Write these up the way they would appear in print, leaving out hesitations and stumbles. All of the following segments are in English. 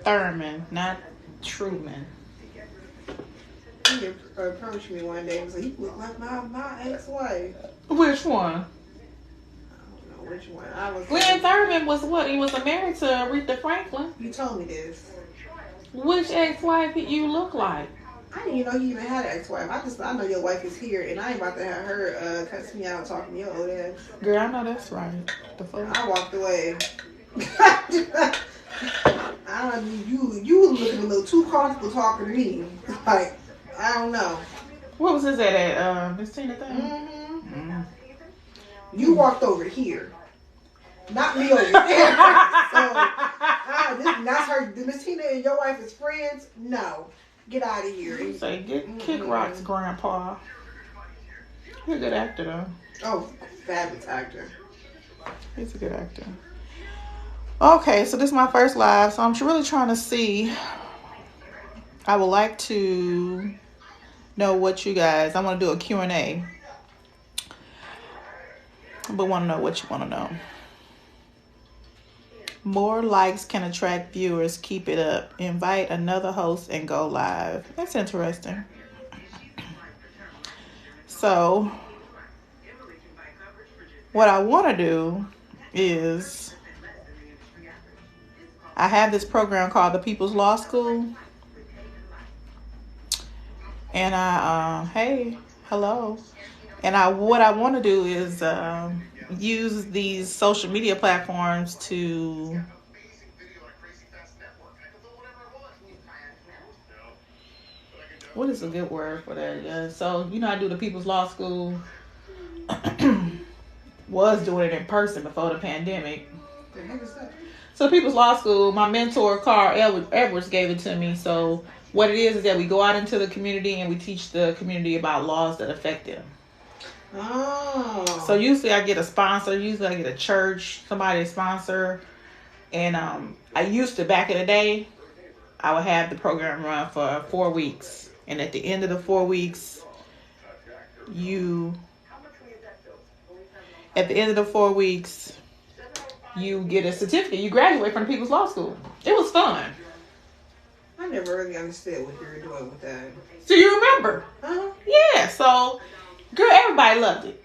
Thurman, not Truman. He approached me one day and said, "You look like my ex-wife." Which one? I don't know which one. Glenn Thurman was what? He was married to Aretha Franklin. You told me this. Which ex-wife you look like? I didn't even know you even had an ex-wife. I know your wife is here, and I ain't about to have her cuss me out talking to your old ass. Girl, I know that's right. The fuck? I walked away. I don't know, you were looking a little too comfortable talking to me. Like, I don't know. What was this at Miss Tina thing? Mm-hmm. You walked over here. Not me over there. So, that's her. Miss Tina and your wife is friends? No. Get out of here. You say, kick Rock's grandpa. He's a good actor, though. Oh, fabulous actor. He's a good actor. Okay, so this is my first live, so I'm really trying to see. I would like to know what you guys, I want to do a Q&A. But want to know what you want to know. More likes can attract viewers. Keep it up. Invite another host and go live. That's interesting. So, what I want to do is, I have this program called the People's Law School. And hey, hello. And what I want to do is use these social media platforms to what is a good word for that? Yeah. So I do the People's Law School. Was doing it in person before the pandemic. The heck is that? So People's Law School, my mentor Carl Edwards gave it to me. So what it is that we go out into the community and we teach the community about laws that affect them. Oh. So usually I get a sponsor. Usually I get a church, somebody to sponsor. And I used to, back in the day, I would have the program run for 4 weeks. And at the end of the 4 weeks, you get a certificate. You graduate from the People's Law School. It was fun. I never really understood what you were doing with that. So you remember? Uh-huh. Yeah, so girl, everybody loved it.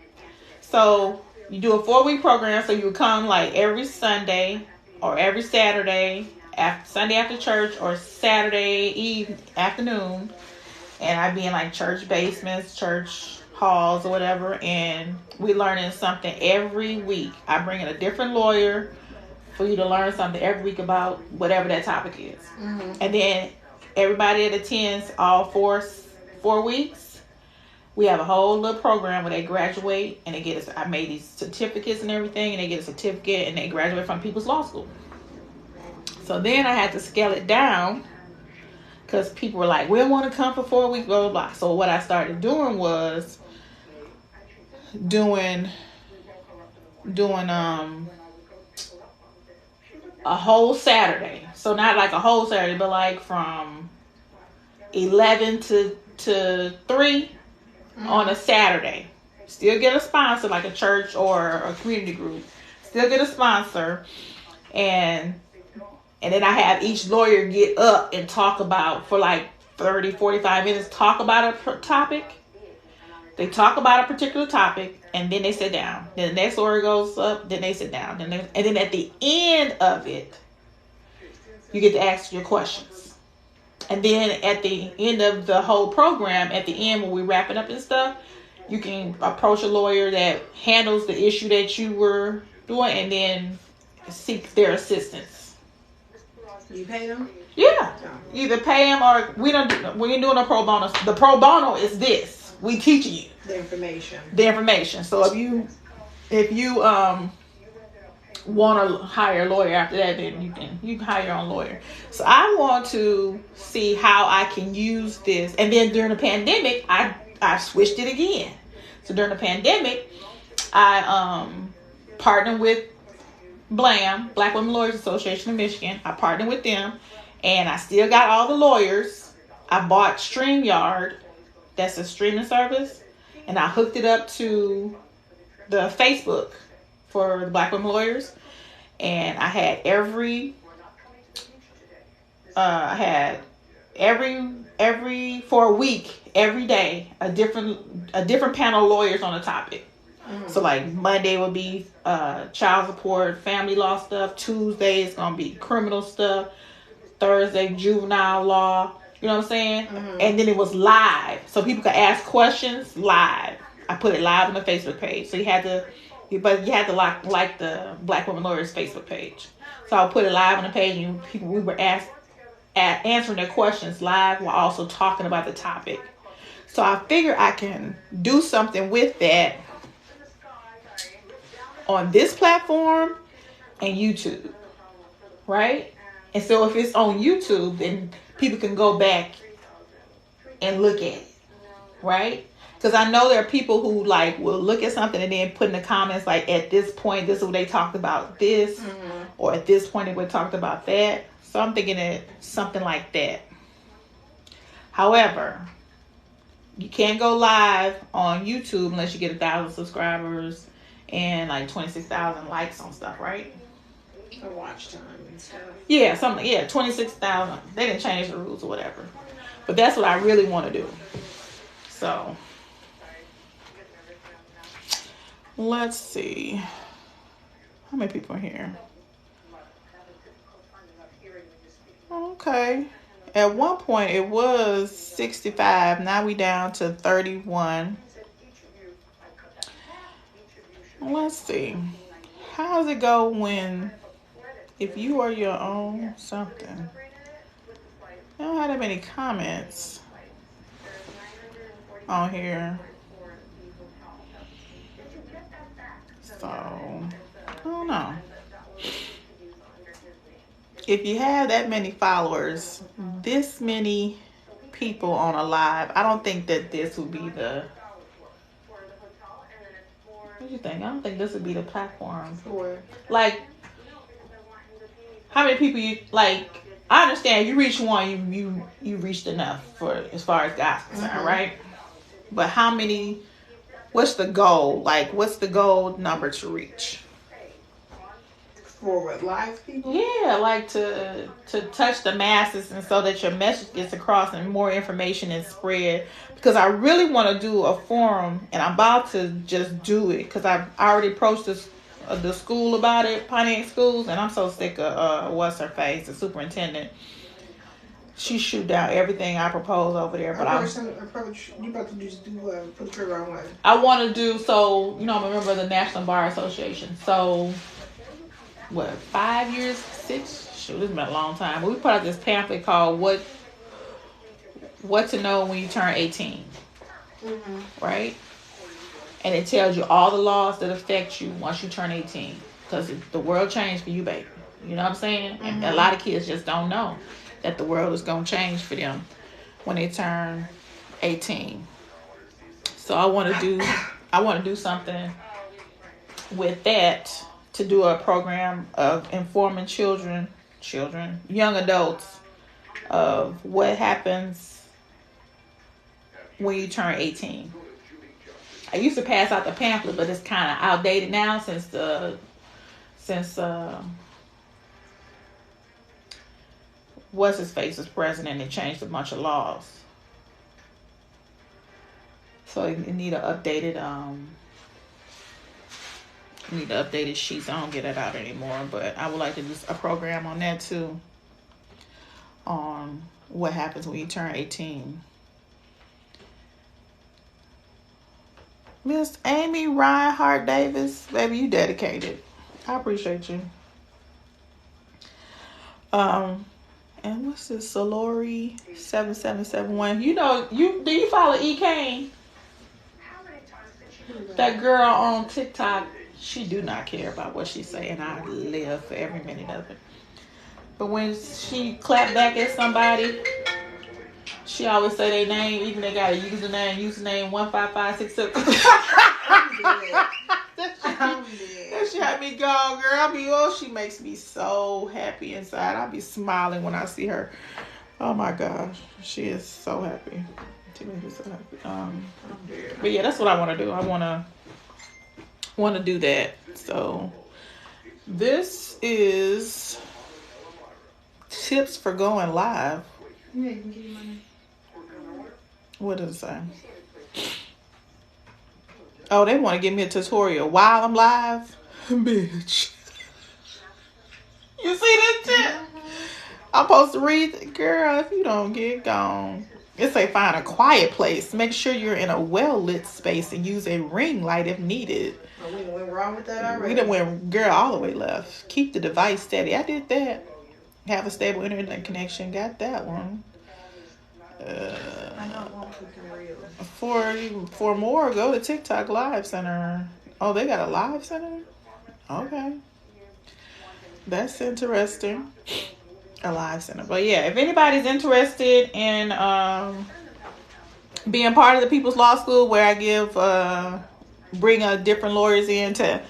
So you do a 4-week program, so you would come like every Sunday or every Saturday, Sunday after church or Saturday afternoon, and I'd be in like church basements, church halls or whatever, and we learning something every week. I bring in a different lawyer for you to learn something every week about whatever that topic is. Mm-hmm. And then everybody that attends all 4 weeks, we have a whole little program where they graduate and they get I made these certificates and everything, and they get a certificate and they graduate from People's Law School. So then I had to scale it down because people were like, we don't want to come for 4 weeks, blah, blah, blah. So what I started doing was doing a whole Saturday. So not like a whole Saturday, but like from 11 to 3 on a Saturday. Still get a sponsor, like a church or a community group. Still get a sponsor. And then I have each lawyer get up and talk about, for like 30, 45 minutes, talk about a topic. They talk about a particular topic, and then they sit down. Then the next lawyer goes up, then they sit down. And then at the end of it, you get to ask your questions. And then at the end of the whole program, at the end when we wrap it up and stuff, you can approach a lawyer that handles the issue that you were doing and then seek their assistance. You pay them? Yeah. Either pay them or we ain't doing a pro bono. The pro bono is this. We teach you the information. So if you want to hire a lawyer after that, then you can hire your own lawyer. So I want to see how I can use this. And then during the pandemic, I switched it again. So during the pandemic, I partnered with BLAM, Black Women Lawyers Association of Michigan. I partnered with them, and I still got all the lawyers. I bought StreamYard. That's a streaming service, and I hooked it up to the Facebook for the Black Women Lawyers, and I had every I had for a week, every day, a different panel of lawyers on a topic. So like Monday would be child support, family law stuff. Tuesday is gonna be criminal stuff. Thursday, juvenile law. You know what I'm saying? And then it was live, so people could ask questions live. I put it live on the Facebook page, so you had to like the Black Women Lawyers Facebook page. So I'll put it live on the page, and we were answering their questions live while also talking about the topic. So I figure I can do something with that on this platform and YouTube, right? And so if it's on YouTube, then people can go back and look at it, right? Because I know there are people who like will look at something and then put in the comments like, at this point, this is what they talked about this, or at this point they would talked about that. So I'm thinking it something like that. However, you can't go live on YouTube unless you get 1,000 subscribers and like 26,000 likes on stuff, right? A watch time and stuff. Yeah, 26,000. They didn't change the rules or whatever. But that's what I really want to do. So, let's see. How many people are here? Okay. At one point it was 65. Now we down to 31. Let's see. How does it go when, if you are your own something? I don't have that many comments on here. So, I don't know. If you have that many followers, this many people on a live, I don't think that this would be the... What do you think? I don't think this would be the platform for, like, how many people you like. I understand you reach one, you reached enough for as far as God's concerned, right? But how many? What's the goal? Like, what's the goal number to reach? For what, live people? Yeah, like to touch the masses, and so that your message gets across and more information is spread. Because I really want to do a forum, and I'm about to just do it because I already approached the school about it, Pontiac Schools, and I'm so sick of what's her face, the superintendent. She shoot down everything I propose over there. But you about to just do put the program on. I want to do, so I'm a member of the National Bar Association. So what, 5 years, 6? Shoot, it's been a long time. We put out this pamphlet called What to Know When You Turn 18. Right? And it tells you all the laws that affect you once you turn 18. Because the world changed for you, baby. You know what I'm saying? And a lot of kids just don't know that the world is going to change for them when they turn 18. So I want to do something with that, to do a program of informing children, young adults, of what happens when you turn 18. I used to pass out the pamphlet, but it's kind of outdated now since what's his face was president and changed a bunch of laws. So you need an updated sheets. I don't get it out anymore, but I would like to do a program on that too, on what happens when you turn 18. Miss Amy Reinhardt Davis, baby, you dedicated. I appreciate you. And what's this, Salori 7771? Do you follow E. Kane? That girl on TikTok, she do not care about what she say, and I live for every minute of it. But when she clap back at somebody, she always say their name, even they got a username 15567. That shit had me gone, girl. She makes me so happy inside. I'll be smiling when I see her. Oh my gosh, she is so happy. She makes me so happy. But yeah, that's what I want to do. I want to do that. So this is Tips for going live. Yeah, you can give me money. What does it say? Oh, they want to give me a tutorial while I'm live? Bitch. You see this tip? I'm supposed to read. Girl, if you don't get gone. It say find a quiet place. Make sure you're in a well-lit space and use a ring light if needed. Oh, we went wrong with that already. We done went, girl, all the way left. Keep the device steady. I did that. Have a stable internet connection. Got that one. I don't want cooking real. For more, go to TikTok Live Center. Oh, they got a Live Center? Okay. That's interesting. A Live Center. But yeah, if anybody's interested in being part of the People's Law School, where I give bring different lawyers in to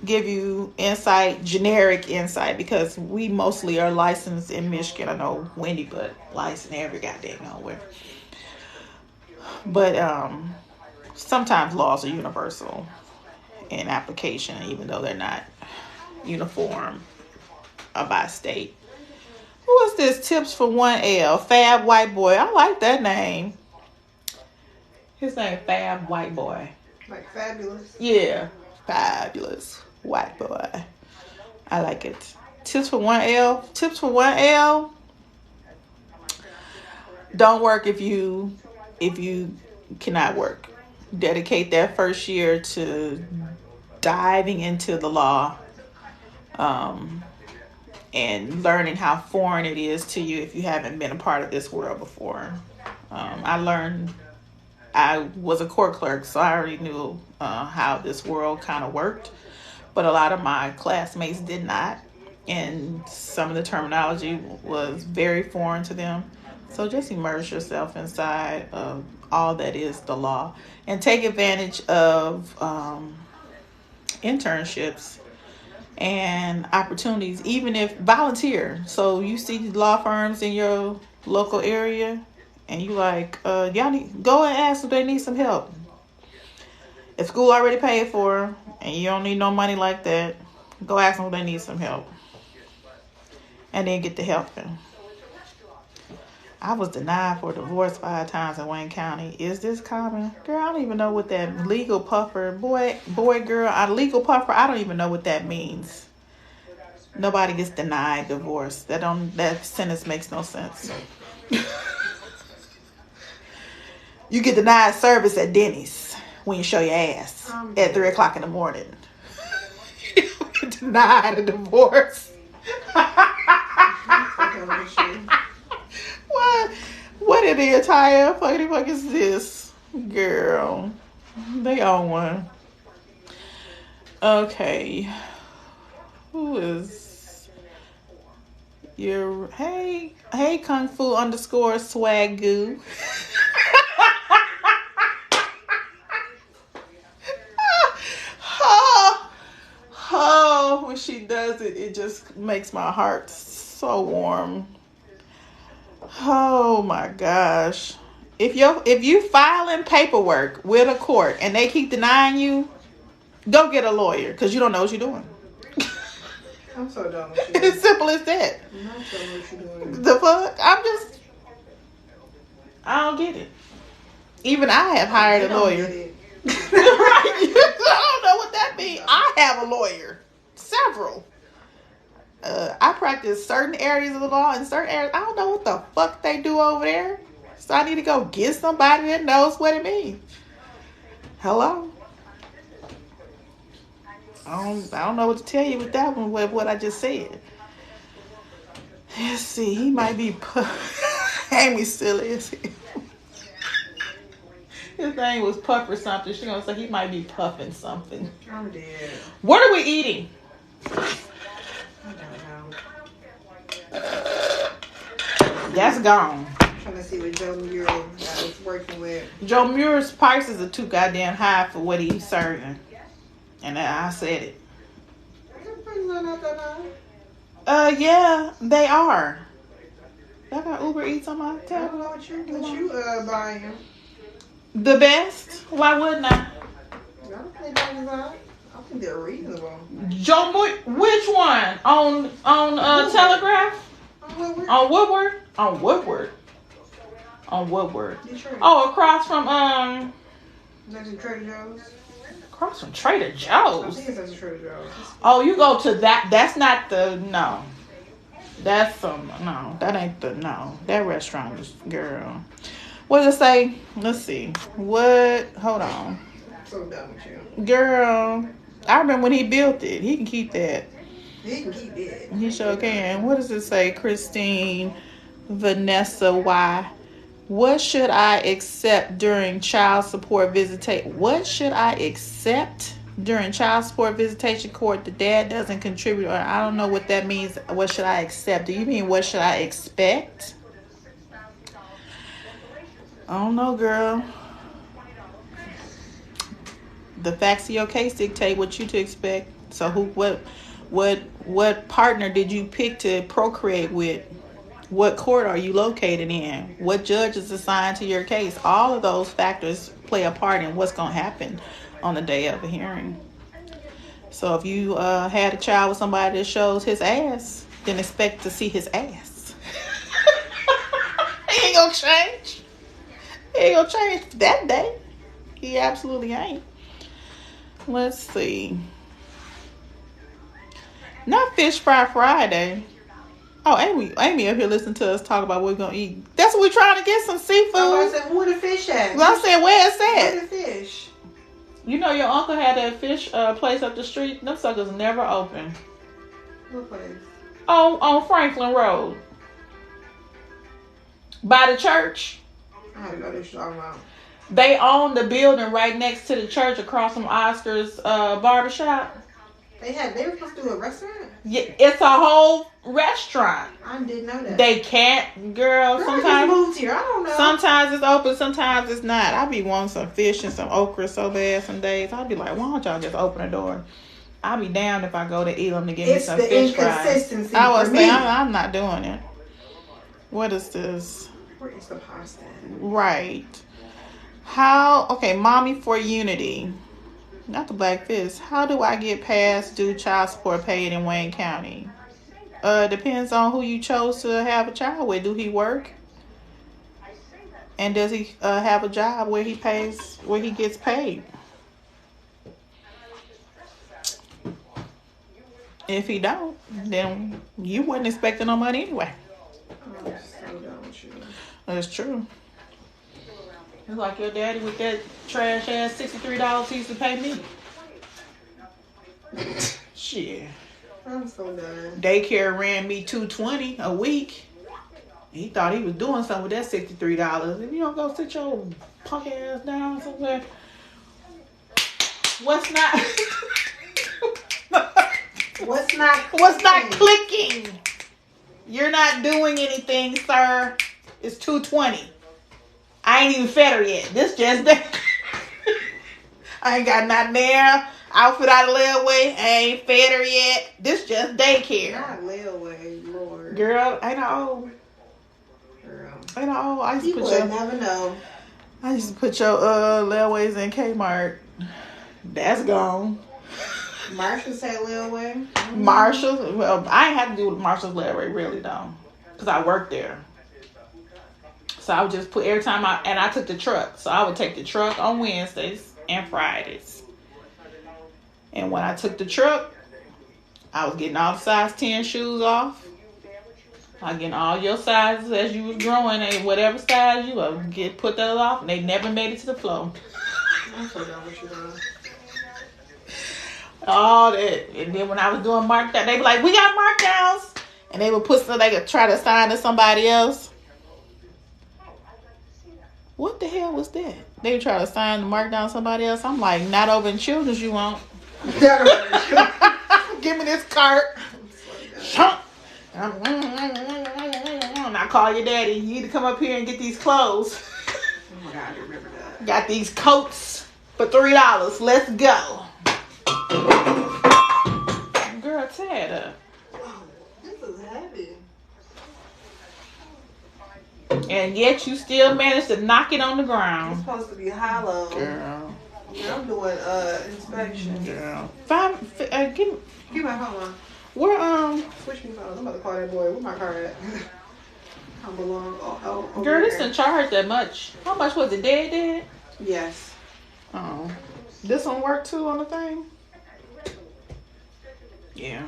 give you insight, generic insight, because we mostly are licensed in Michigan. I know Wendy, but licensed every goddamn nowhere. But sometimes laws are universal in application, even though they're not uniform by state. Who is this? Tips for 1L. Fab White Boy. I like that name. His name Fab White Boy. Like fabulous. Yeah. Fabulous White Boy. I like it. Tips for 1L. Tips for 1L. Don't work if you cannot work. Dedicate that first year to diving into the law. And learning how foreign it is to you if you haven't been a part of this world before. I was a court clerk, so I already knew how this world kind of worked. But a lot of my classmates did not. And some of the terminology was very foreign to them. So just immerse yourself inside of all that is the law. And take advantage of internships and opportunities, even if volunteer. So you see law firms in your local area and you like, y'all need, go and ask if they need some help. If school already paid for and you don't need no money like that, go ask them if they need some help. And then get the help. I was denied for divorce 5 times in Wayne County. Is this common? Girl, I don't even know what that legal puffer, boy, girl, a legal puffer, I don't even know what that means. Nobody gets denied divorce. That sentence makes no sense. You get denied service at Denny's when you show your ass at 3 o'clock in the morning. You get denied a divorce. What in the entire fuck is this? Girl. They own one. Okay. Who is your hey Kung Fu _swag goo. Oh, when she does it, it just makes my heart so warm. Oh my gosh. If you filing paperwork with a court and they keep denying you, go get a lawyer because you don't know what you're doing. I'm so done with you. It's simple as that. I'm not sure what you're doing. The fuck? I don't get it. Even I have hired a lawyer. Right? I don't know what that means. I have a lawyer. Several. I practice certain areas of the law and certain areas. I don't know what the fuck they do over there. So I need to go get somebody that knows what it means. Hello? I don't know what to tell you with that one, with what I just said. Let's see. He might be... Amy's silly as hell. His name was Puff or something. She's going to say he might be puffing something. I'm dead. What are we eating? I don't know. That's gone. I'm trying to see what Joe Muir was working with. Joe Muir's prices are too goddamn high for what he's serving. And I said it. The prices are not that high. Yeah, they are. I got Uber Eats on my I don't tablet. know what you buying. The best? Why wouldn't I? I don't think that is high. I think they're reasonable. Joe Muir, which one? On Telegraph? Woodward? On Woodward? On Woodward. On Woodward. Detroit. Oh, across from Next to Trader Joe's. across from Trader I Joe's. think it's next to Trader Joe's. Oh, you go to that. That's not the no. That's no. That ain't the no. That restaurant is girl. What does it say? Let's see. What? Hold on. I'm so done with you. Girl, I remember when he built it. He can keep that. He can keep it. He sure can. What does it say? Christine, Vanessa, Y. What should I accept during child support visitation? What should I accept during child support visitation court? The dad doesn't contribute, or I don't know what that means. What should I accept? Do you mean what should I expect? I don't know, girl. The facts of your case dictate what you to expect. So what partner did you pick to procreate with? What court are you located in? What judge is assigned to your case? All of those factors play a part in what's going to happen on the day of a hearing. So if you had a child with somebody that shows his ass, then expect to see his ass. He ain't going to change. He ain't going to change that day. He absolutely ain't. Let's see. Not Fish Fry Friday. Oh, Amy up here listening to us talk about what we're going to eat. That's what we're trying to get, some seafood. I said, where the fish at? I said, where is that? Where the fish? You know your uncle had that fish place up the street? Them suckers never open. What place? On Franklin Road. By the church. I had to go to this talking about. They own the building right next to the church across from Oscar's barbershop. They were supposed to do a restaurant? Yeah, it's a whole restaurant. I didn't know that. They can't, girl. I Sometimes just moved here. I don't know. Sometimes it's open, sometimes it's not. I be wanting some fish and some okra so bad some days. I'll be like, why don't y'all just open the door? I'll be down if I go to Elam to get me some fish fries. It's the inconsistency. I was for saying, me. I'm not doing it. What is this? Where is the pasta? Right. Mommy for Unity. Not the Black Fist. How do I get past due child support paid in Wayne County? Depends on who you chose to have a child with. Do he work? And does he have a job where he gets paid? If he don't, then you wasn't expecting no money anyway. I'm so done with you. That's true. It's like your daddy with that trash ass $63 he used to pay me. Shit. I'm so done. Daycare ran me $220 a week. He thought he was doing something with that $63. If you don't go sit your punk ass down somewhere, what's not clicking? You're not doing anything, sir. It's $220. I ain't even fed her yet. This just I ain't got nothing there. Outfit out of layaway. I ain't fed her yet. This just daycare. Not layaway, Lord. Girl, ain't I old? Girl. Ain't I old? I used You to put would your never know. I used to put your layaways in Kmart. That's gone. Marshall said layaway. Mm-hmm. Marshall. Well, I ain't have to do with Marshall's layaway really though, because I worked there. So I would just put every time I took the truck. So I would take the truck on Wednesdays and Fridays. And when I took the truck, I was getting all the size 10 shoes off. I was getting all your sizes as you was growing, and whatever size you would get, put that off, and they never made it to the floor. I'm so done with you, girl. All that. And then when I was doing markdown, they be like, we got markdowns. And they would they could try to assign to somebody else. What the hell was that? They would try to assign the markdown to somebody else. I'm like, not over in Children's you won't. Give me this cart. And I call your daddy. You need to come up here and get these clothes. Oh my God, I remember that. Got these coats for $3. Let's go. Girl, tear it up. Oh, this is heavy. And yet you still managed to knock it on the It's ground. supposed to be hollow. Girl. Yeah, I'm doing inspection. Girl. Give Give my phone on. Where Switch me phones. I'm about to call that boy. Where my car at? I don't belong. Oh, girl, this didn't charge that much. How much was it? Dead? Yes. Oh. This one work too on the thing? Yeah.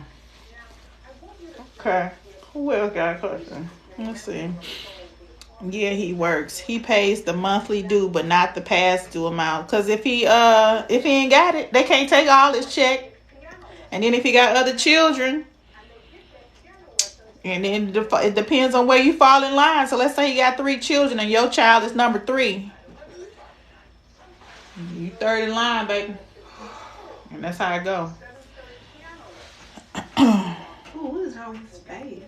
Okay. Who else got a question? Let's see. Yeah, he works. He pays the monthly due, but not the past due amount. Cause if he ain't got it, they can't take all his check. And then if he got other children, and then it depends on where you fall in line. So let's say you got 3 children and your child is number 3. You third in line, baby. And that's how it go. What is wrong with his face?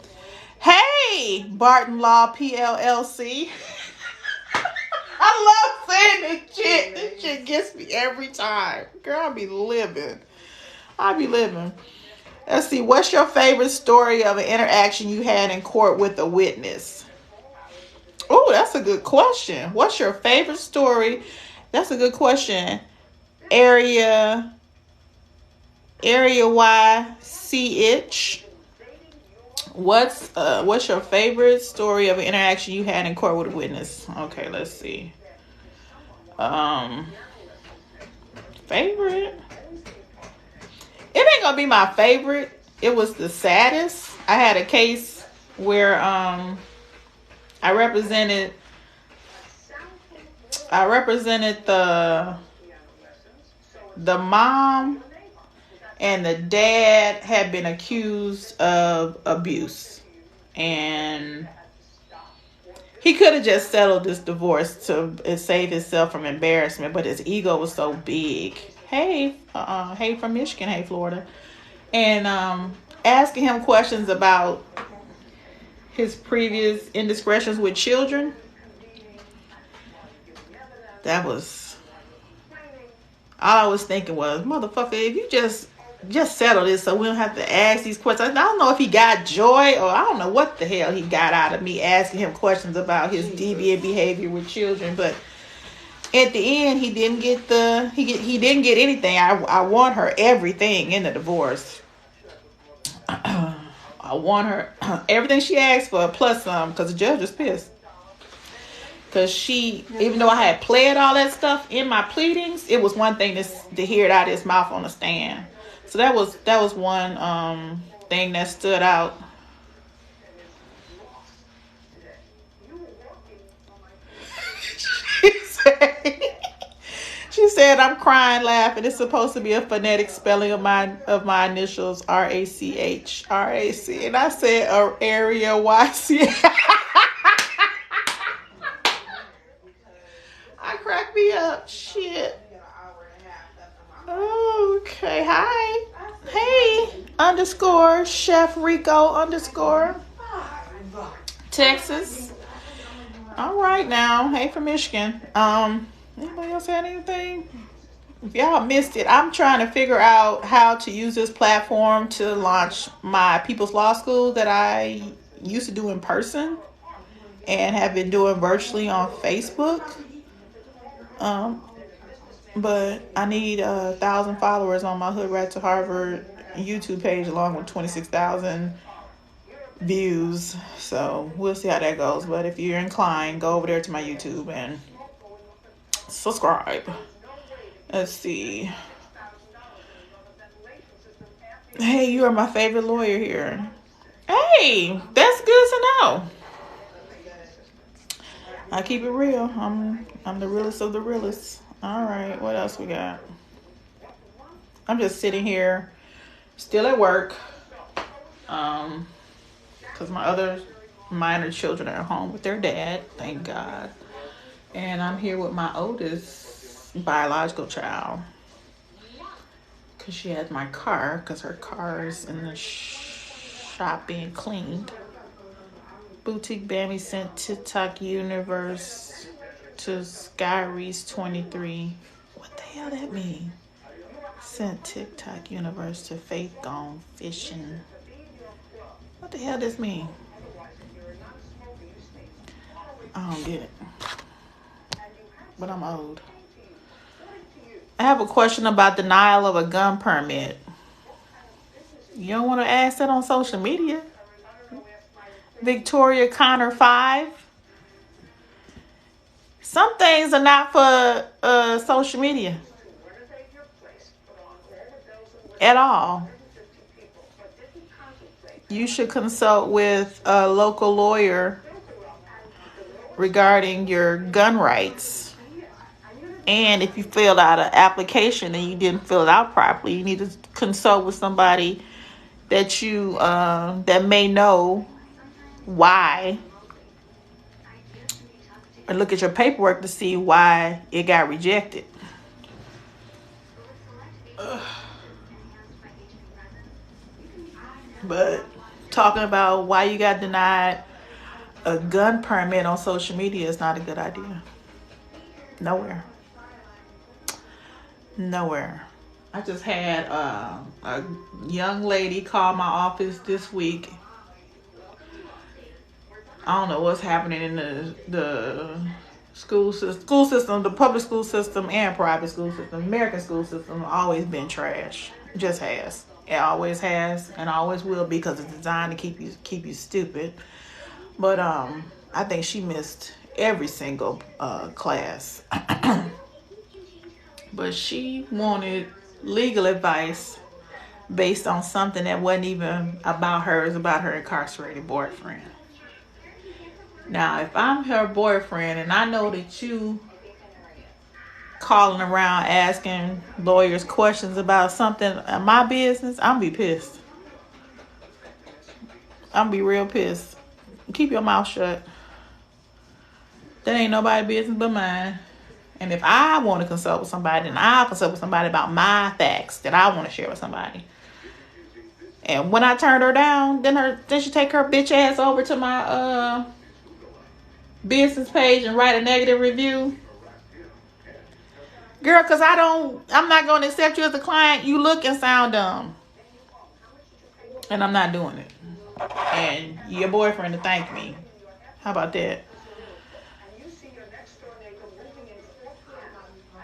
Hey, Barton Law PLLC. I love saying this shit. This shit gets me every time. Girl, I be living. Let's see. What's your favorite story of an interaction you had in court with a witness? Oh, that's a good question. What's your favorite story? That's a good question. Area YCH. What's your favorite story of an interaction you had in court with a witness? Okay, let's see. Favorite? It ain't gonna be my favorite. It was the saddest. I had a case where I represented the mom, and the dad had been accused of abuse. And he could have just settled this divorce to save himself from embarrassment, but his ego was so big. Hey from Michigan, hey Florida. And asking him questions about his previous indiscretions with children. That was all I was thinking was, motherfucker, if you just settle this so we don't have to ask these questions. I don't know if he got joy or I don't know what the hell he got out of me asking him questions about his deviant behavior with children, but at the end he didn't get he didn't get anything. I want her everything in the divorce. I want her everything she asked for plus some, because the judge was pissed. Because even though I had pled all that stuff in my pleadings, it was one thing to hear it out of his mouth on the stand. So that was one thing that stood out. She said, I'm crying, laughing. It's supposed to be a phonetic spelling of my initials, RACH, RAC. And I said, area YC. I cracked me up. Shit. Okay. Hi. Hey. _ Chef Rico _ Texas. All right now. Hey from Michigan. Anybody else had anything? If y'all missed it, I'm trying to figure out how to use this platform to launch my People's Law School that I used to do in person and have been doing virtually on Facebook. But I need 1,000 followers on my Hoodrat2Harvard YouTube page along with 26,000 views. So we'll see how that goes. But if you're inclined, go over there to my YouTube and subscribe. Let's see. Hey, you are my favorite lawyer here. Hey, that's good to know. I keep it real. I'm the realest of the realists. All right, what else we got? I'm just sitting here, still at work, because my other minor children are at home with their dad, thank God. And I'm here with my oldest biological child, because she has my car, because her car is in the shop being cleaned. Boutique Bambi sent TikTok universe to Skyreese 23. What the hell that mean? Sent TikTok universe to Faith Gone Fishing. What the hell this mean? I don't get it. But I'm old. I have a question about denial of a gun permit. You don't want to ask that on social media. Victoria Connor 5. Some things are not for social media at all. You should consult with a local lawyer regarding your gun rights. And if you filled out an application and you didn't fill it out properly, you need to consult with somebody that you that may know why, and look at your paperwork to see why it got rejected. But talking about why you got denied a gun permit on social media is not a good idea. Nowhere. I just had a young lady call my office this week. I don't know what's happening in the school system, the public school system and private school system. American school system always been trash. Just has. It always has and always will be, because it's designed to keep you stupid. But I think she missed every single class. But she wanted legal advice based on something that wasn't even about her. It was about her incarcerated boyfriend. Now, if I'm her boyfriend and I know that you calling around asking lawyers questions about something in my business, I'm be pissed. I'm be real pissed. Keep your mouth shut. That ain't nobody's business but mine. And if I want to consult with somebody, then I'll consult with somebody about my facts that I want to share with somebody. And when I turned her down, then she take her bitch ass over to my business page and write a negative review. Girl, because I'm not going to accept you as a client. You look and sound dumb. And I'm not doing it. And your boyfriend to thank me. How about that?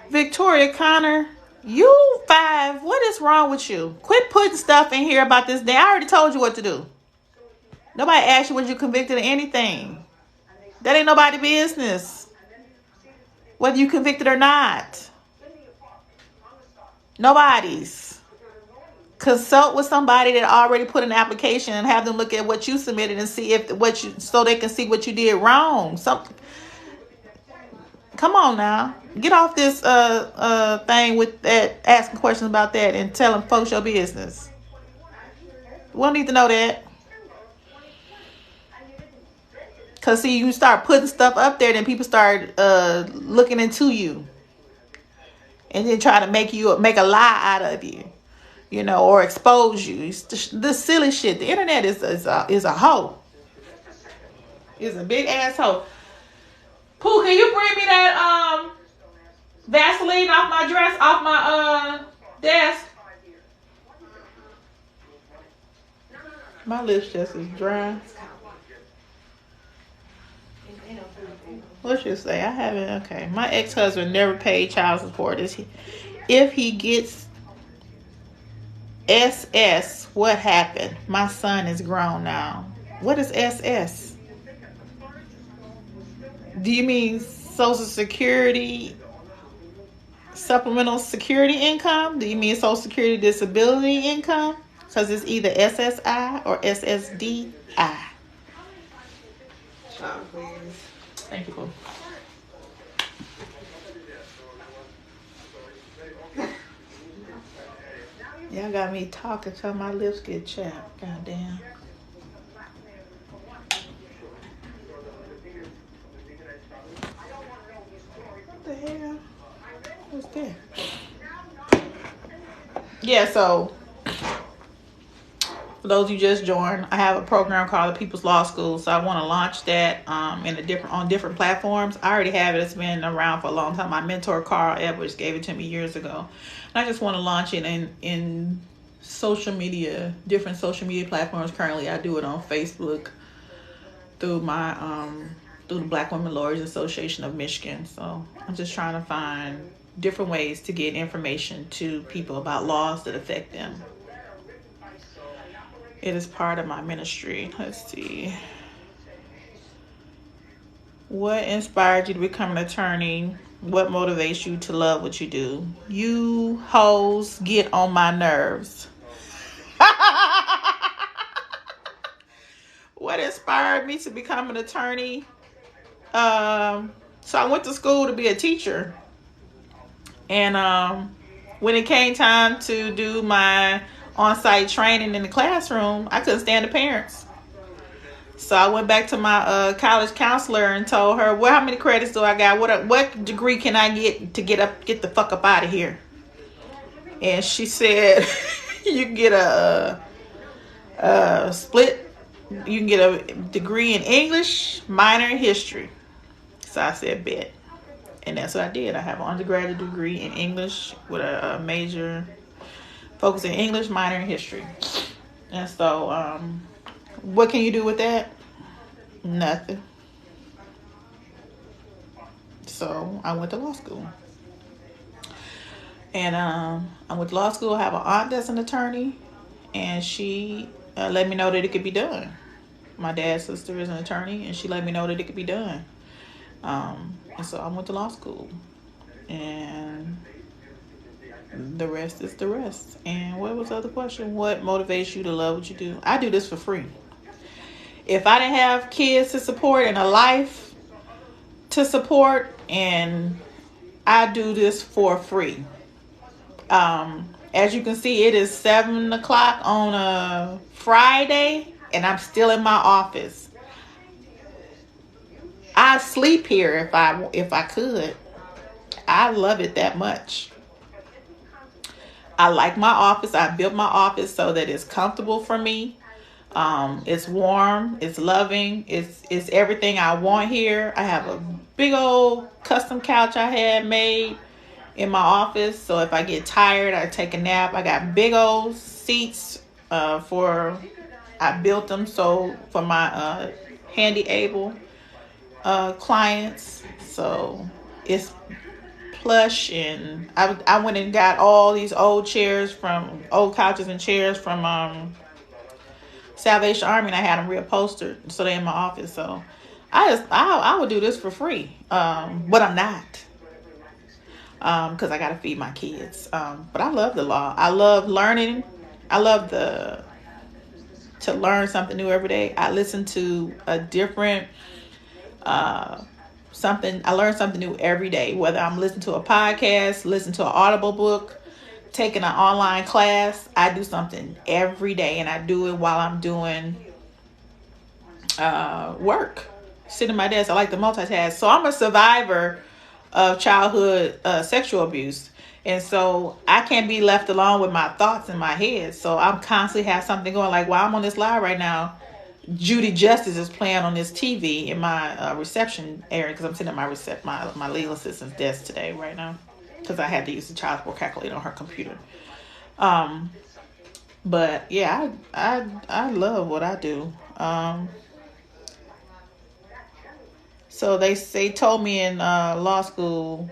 Victoria Connor, you 5. What is wrong with you? Quit putting stuff in here about this day. I already told you what to do. Nobody asked you whether you convicted of anything. That ain't nobody's business. Whether you convicted or not. Nobody's. Consult with somebody that already put an application and have them look at what you submitted and see so they can see what you did wrong. Come on now. Get off this thing with that, asking questions about that and telling folks your business. We don't need to know that. Because, see, you start putting stuff up there, then people start looking into you. And then try to make a lie out of you. You know, or expose you. This silly shit. The internet is a hoe. It's a big asshole. Pooh, can you bring me that Vaseline off my dress, off my desk? My lips just is dry. What should say? I haven't. Okay. My ex-husband never paid child support. If he gets SS, what happened? My son is grown now. What is SS? Do you mean Social Security, supplemental security income? Do you mean Social Security disability income? Because it's either SSI or SSDI. Child, please. Thank you. Y'all got me talking till my lips get chapped. Goddamn. What the hell? What's that? Yeah, so for those who just joined, I have a program called the People's Law School. So I want to launch that on different platforms. I already have it. It's been around for a long time. My mentor, Carl Edwards, gave it to me years ago. And I just want to launch it in social media, different social media platforms. Currently, I do it on Facebook through my through the Black Women Lawyers Association of Michigan. So I'm just trying to find different ways to get information to people about laws that affect them. It is part of my ministry. Let's see. What inspired you to become an attorney? What motivates you to love what you do? You hoes get on my nerves. What inspired me to become an attorney? So I went to school to be a teacher. And when it came time to do my on-site training in the classroom, I couldn't stand the parents. So I went back to my college counselor and told her, well, how many credits do I got? What degree can I get to get the fuck up out of here? And she said, you can get a split. You can get a degree in English, minor in history. So I said, bet. And that's what I did. I have an undergraduate degree in English with a major focus in English, minor in history. And so, what can you do with that? Nothing. So I went to law school. And I went to law school. I have an aunt that's an attorney. And she let me know that it could be done. My dad's sister is an attorney. And she let me know that it could be done. And so I went to law school. And the rest is the rest. And what was the other question? What motivates you to love what you do? I do this for free. If I didn't have kids to support and a life to support, and I do this for free. As you can see, it is 7 o'clock on a Friday, and I'm still in my office. I sleep here if I could. I love it that much. I like my office. I built my office so that it's comfortable for me. It's warm. It's loving. It's everything I want here. I have a big old custom couch I had made in my office. So if I get tired, I take a nap. I got big old seats I built them so for my handy able clients. So it's plush, and I went and got all these old couches and chairs from Salvation Army, and I had them reupholstered so they're in my office. So I would do this for free, but I'm not, because I gotta feed my kids. But I love the law. I love learning. I love to learn something new every day. I listen to a different something. I learn something new every day, whether I'm listening to a podcast, listening to an Audible book, taking an online class. I do something every day, and I do it while I'm doing work. Sitting at my desk. I like to multitask. So I'm a survivor of childhood sexual abuse, and so I can't be left alone with my thoughts in my head. So I'm constantly have something going. Like while I'm on this live right now, Judy Justice is playing on this TV in my reception area, because I'm sitting at my legal assistant's desk today right now, because I had to use the child support calculator on her computer. But yeah, I love what I do. So they told me in law school,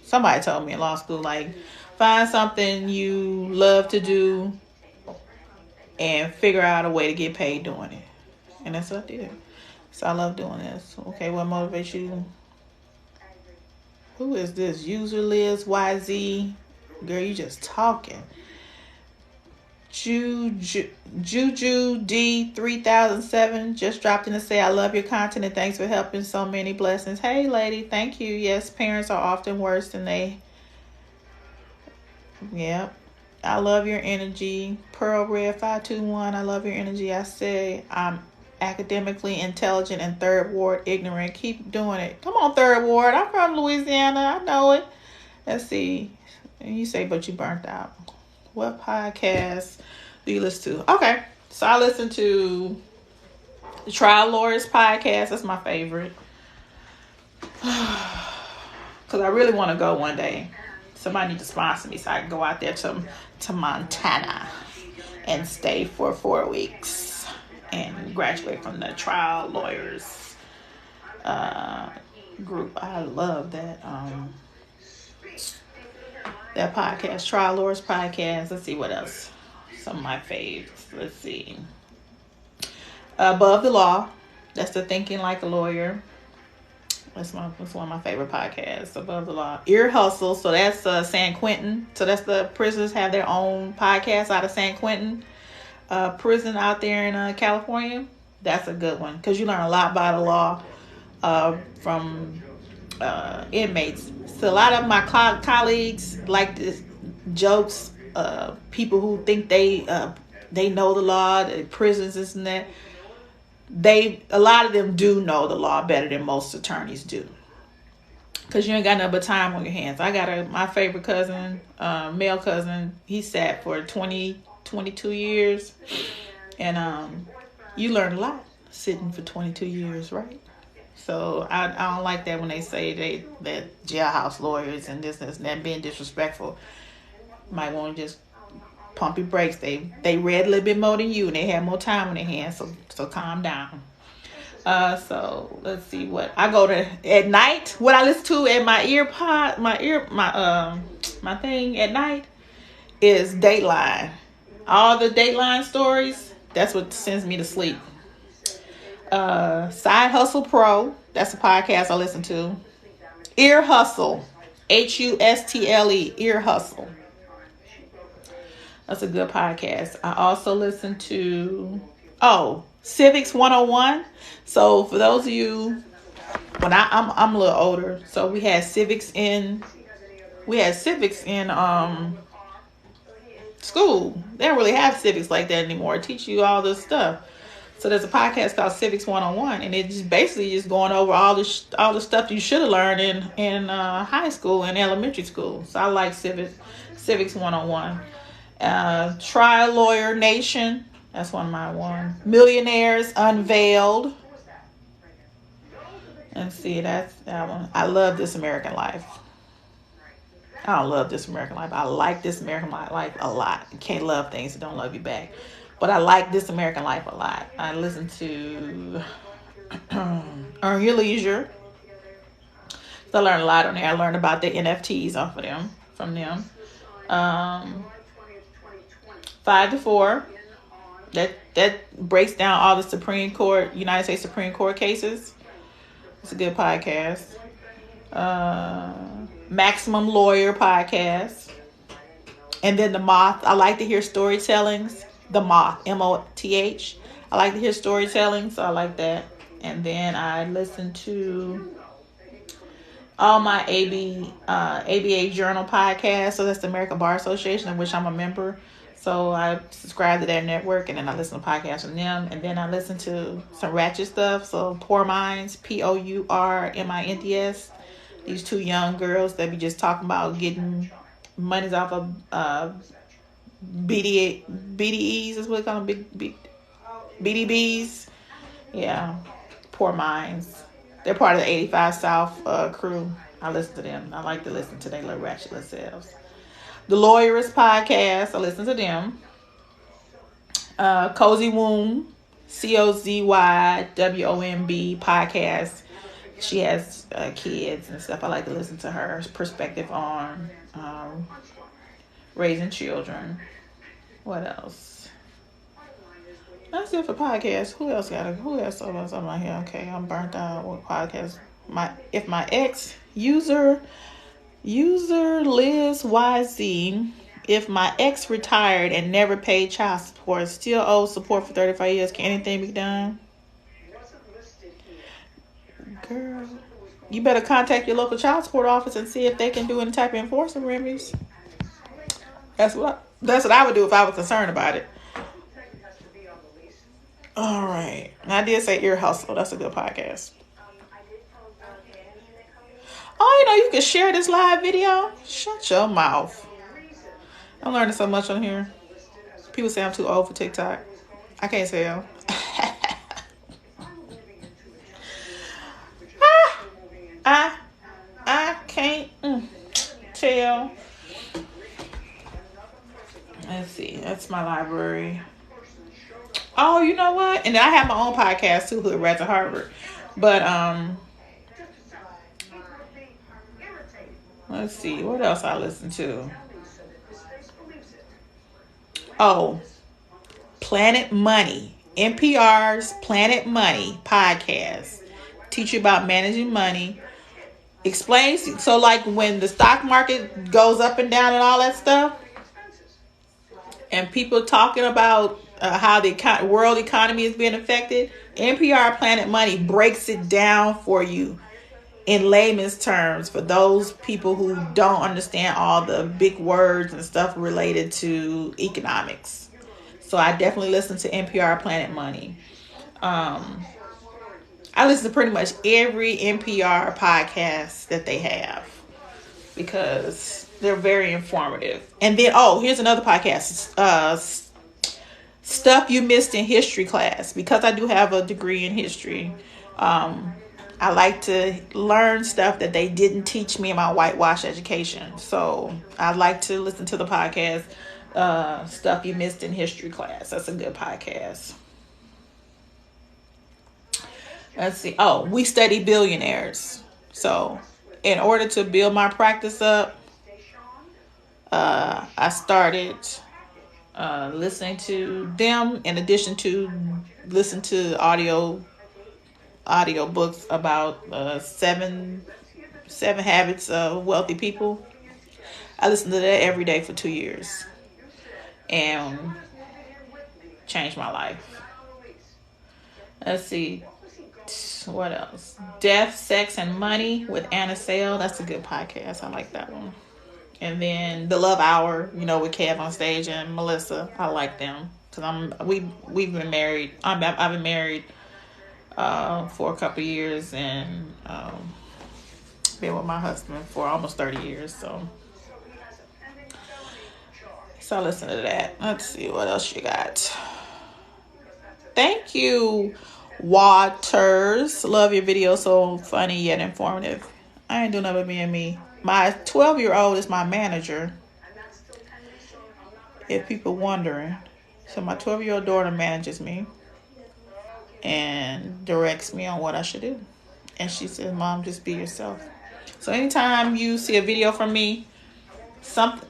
somebody told me in law school, like, find something you love to do and figure out a way to get paid doing it. And that's what I did. So I love doing this. Okay, what motivates you? Who is this? User Liz YZ. Girl, you just talking. Juju D 3007 just dropped in to say, I love your content and thanks for helping so many. Blessings. Hey lady, thank you. Yes, parents are often worse than they. Yep. I love your energy. Pearl Red 521. I love your energy. I say I'm academically intelligent and third ward ignorant. Keep doing it. Come on, third ward. I'm from Louisiana. I know it. Let's see. And you say, but you burnt out. What podcast do you listen to? Okay. So I listen to the Trial Lawyers podcast. That's my favorite. Because I really want to go one day. Somebody need to sponsor me so I can go out there to Montana and stay for 4 weeks and graduate from the Trial Lawyers group. I love that podcast, Trial Lawyers podcast. Let's see what else. some of my faves. Let's see. Above the Law. That's the Thinking Like a Lawyer. That's one of my favorite podcasts. Above the Law. Ear Hustle. So that's San Quentin. So that's the prisoners have their own podcast out of San Quentin prison out there in California. That's a good one because you learn a lot about the law from inmates. So a lot of my colleagues like this jokes. People who think they know the law, the prisons, this and that. A lot of them do know the law better than most attorneys do. Cause you ain't got nothing but time on your hands. I got my favorite cousin, male cousin. He sat for 22 years, and you learn a lot sitting for 22 years, right? So I don't like that when they say that jailhouse lawyers and this and that being disrespectful. You might want to just pump your brakes. They read a little bit more than you, and they have more time on their hands. So calm down. So let's see what I go to at night. What I listen to at my my thing at night is Dateline. All the Dateline stories. That's what sends me to sleep. Side Hustle Pro. That's a podcast I listen to. Ear Hustle. HUSTLE. Ear Hustle. That's a good podcast. I also listen to Civics 101. So for those of you, when I'm a little older, so we had civics in school. They don't really have civics like that anymore. It teach you all this stuff. So there's a podcast called Civics 101, and it's just basically just going over all the stuff you should have learned in high school and elementary school. So I like Civics 101. Trial Lawyer Nation. That's one of my one. Millionaires Unveiled. Let's see, that's that one. I love This American Life. I don't love This American Life. I like This American Life a lot. You can't love things that don't love you back. But I like This American Life a lot. I listen to Earn Your Leisure. So I learned a lot on there. I learned about the NFTs from them. 5 to 4. That breaks down all the United States Supreme Court cases. It's a good podcast. Maximum Lawyer podcast. And then The Moth. I like to hear storytellings. The Moth, MOTH. I like to hear storytelling, so I like that. And then I listen to all my ABA Journal podcasts. So that's the American Bar Association, of which I'm a member. So I subscribe to their network, and then I listen to podcasts from them. And then I listen to some ratchet stuff. So Poor Minds, POURMINDS. These two young girls that be just talking about getting monies off of BDEs is what they call them, BDBs. Yeah, Poor Minds. They're part of the 85 South crew. I listen to them. I like to listen to their little ratchet little selves. The Lawyerist podcast. I listen to them. Cozy Womb, COZYWOMB podcast. She has kids and stuff. I like to listen to her perspective on raising children. What else? That's it for podcasts. Who else got something right here? Okay, I'm burnt out with podcasts. If my ex user Liz YZ, if my ex retired and never paid child support, still owes support for 35 years, can anything be done? Girl, you better contact your local child support office and see if they can do any type of enforcement remedies. That's what I would do if I was concerned about it. All right. And I did say Ear Hustle. That's a good podcast. Oh, you can share this live video. Shut your mouth. I'm learning so much on here. People say I'm too old for TikTok. I can't tell. I can't tell. Let's see. That's my library. Oh, you know what? And then I have my own podcast too, Hoodrat2Harvard. But let's see. What else I listen to? Oh, Planet Money, NPR's Planet Money podcast. Teach you about managing money. Explains, so like when the stock market goes up and down and all that stuff, and people talking about how the world economy is being affected, NPR Planet Money breaks it down for you in layman's terms for those people who don't understand all the big words and stuff related to economics. So I definitely listen to NPR Planet Money. I listen to pretty much every NPR podcast that they have because they're very informative. And then, here's another podcast, Stuff You Missed in History Class. Because I do have a degree in history, I like to learn stuff that they didn't teach me in my whitewash education. So I like to listen to the podcast, Stuff You Missed in History Class. That's a good podcast. Let's see. We study billionaires. So in order to build my practice up, I started listening to them in addition to listen to audio books about 7 habits of wealthy people. I listened to that every day for 2 years and changed my life. Let's see. What else? Death, Sex, and Money with Anna Sale. That's a good podcast. I like that one. And then The Love Hour, with Kev on stage and Melissa. I like them because we've been married. I've been married for a couple of years and been with my husband for almost 30 years. So I listen to that. Let's see what else you got. Thank you, Waters. Love your video, so funny yet informative. I ain't doing nothing but being me. My 12-year-old is my manager, if people wondering. So my 12-year-old daughter manages me and directs me on what I should do. And she says, Mom, just be yourself. So anytime you see a video from me,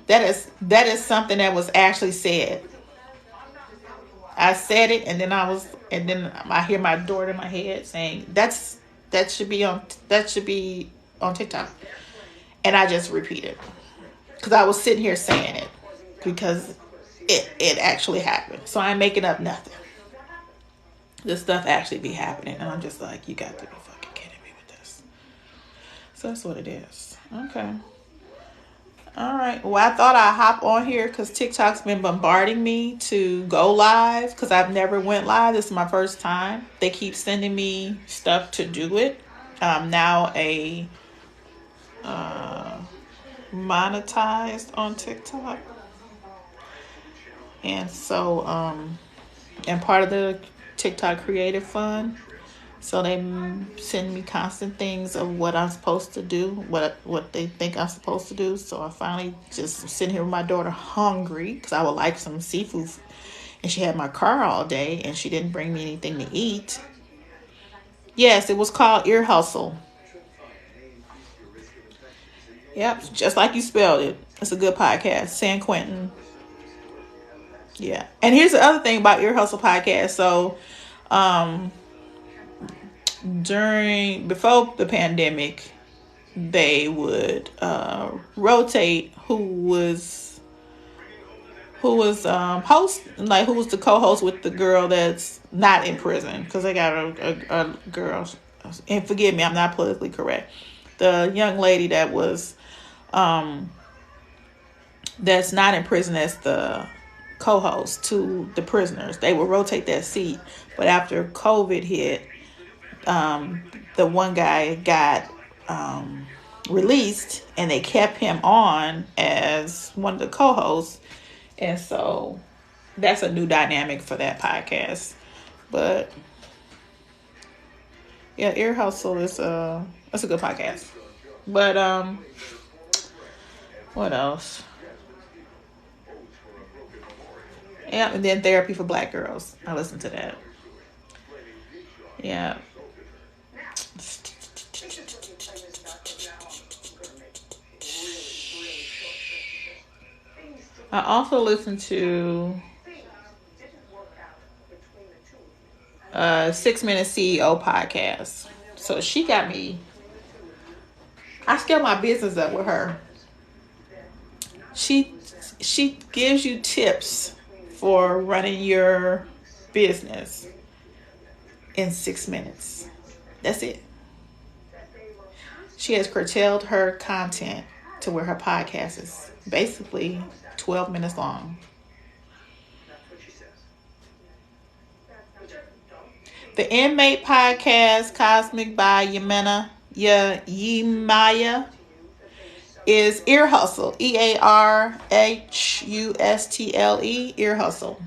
that is something that was actually said. I said it, and then I hear my daughter in my head saying that should be on TikTok, and I just repeat it because I was sitting here saying it because it actually happened. So I'm making up nothing. This stuff actually be happening, and I'm just like, you got to be fucking kidding me with this. So that's what it is. Okay. All right. Well, I thought I'd hop on here because TikTok's been bombarding me to go live because I've never went live. This is my first time. They keep sending me stuff to do it. I'm now monetized on TikTok. And so, and part of the TikTok Creative Fund. So they send me constant things of what I'm supposed to do, what they think I'm supposed to do. So I finally just sitting here with my daughter hungry because I would like some seafood. And she had my car all day and she didn't bring me anything to eat. Yes, it was called Ear Hustle. Yep, just like you spelled it. It's a good podcast. San Quentin. Yeah. And here's the other thing about Ear Hustle podcast. So, before the pandemic, they would rotate who was host, like who was the co-host with the girl that's not in prison, because they got a girl, and forgive me, I'm not politically correct, the young lady that was that's not in prison as the co-host to the prisoners. They would rotate that seat, but after COVID hit, the one guy got released and they kept him on as one of the co-hosts, and so that's a new dynamic for that podcast. But yeah, Ear Hustle is that's a good podcast. But what else? Yeah, and then Therapy for Black Girls. I listen to that. Yeah. I also listen to 6-Minute CEO podcast. So she got me. I scale my business up with her. She gives you tips for running your business in 6 minutes. That's it. She has curtailed her content to where her podcast is basically 12 minutes long. The Inmate Podcast, Cosmic by Yemaya, is Ear Hustle. EARHUSTLE. Ear Hustle.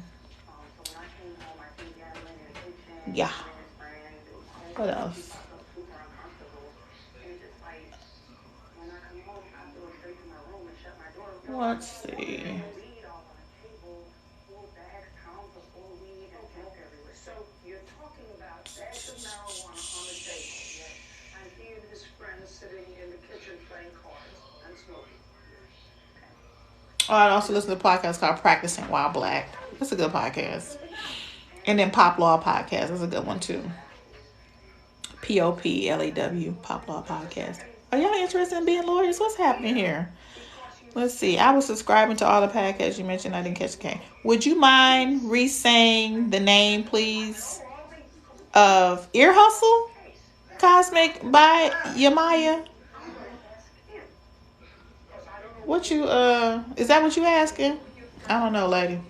Yeah. What else? Let's see. Oh, I also listen to a podcast called Practicing While Black. That's a good podcast. And then Pop Law Podcast is a good one too. POPLAW, Pop Law Podcast. Are y'all interested in being lawyers? What's happening here? Let's see. I was subscribing to all the podcasts you mentioned. I didn't catch the name. Would you mind re-saying the name, please, of Ear Hustle Cosmic by Yemaya? What you, is that what you asking? I don't know, lady.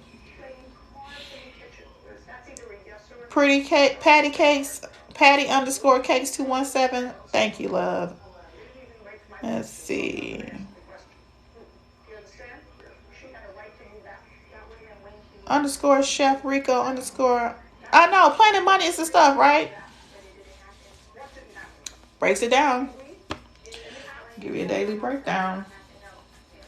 Pretty cake, Patty Cakes, Patty_Cakes 217. Thank you, love. Let's see. _Chef Rico _ I know, Planet Money is the stuff, right? Breaks it down. Give you a daily breakdown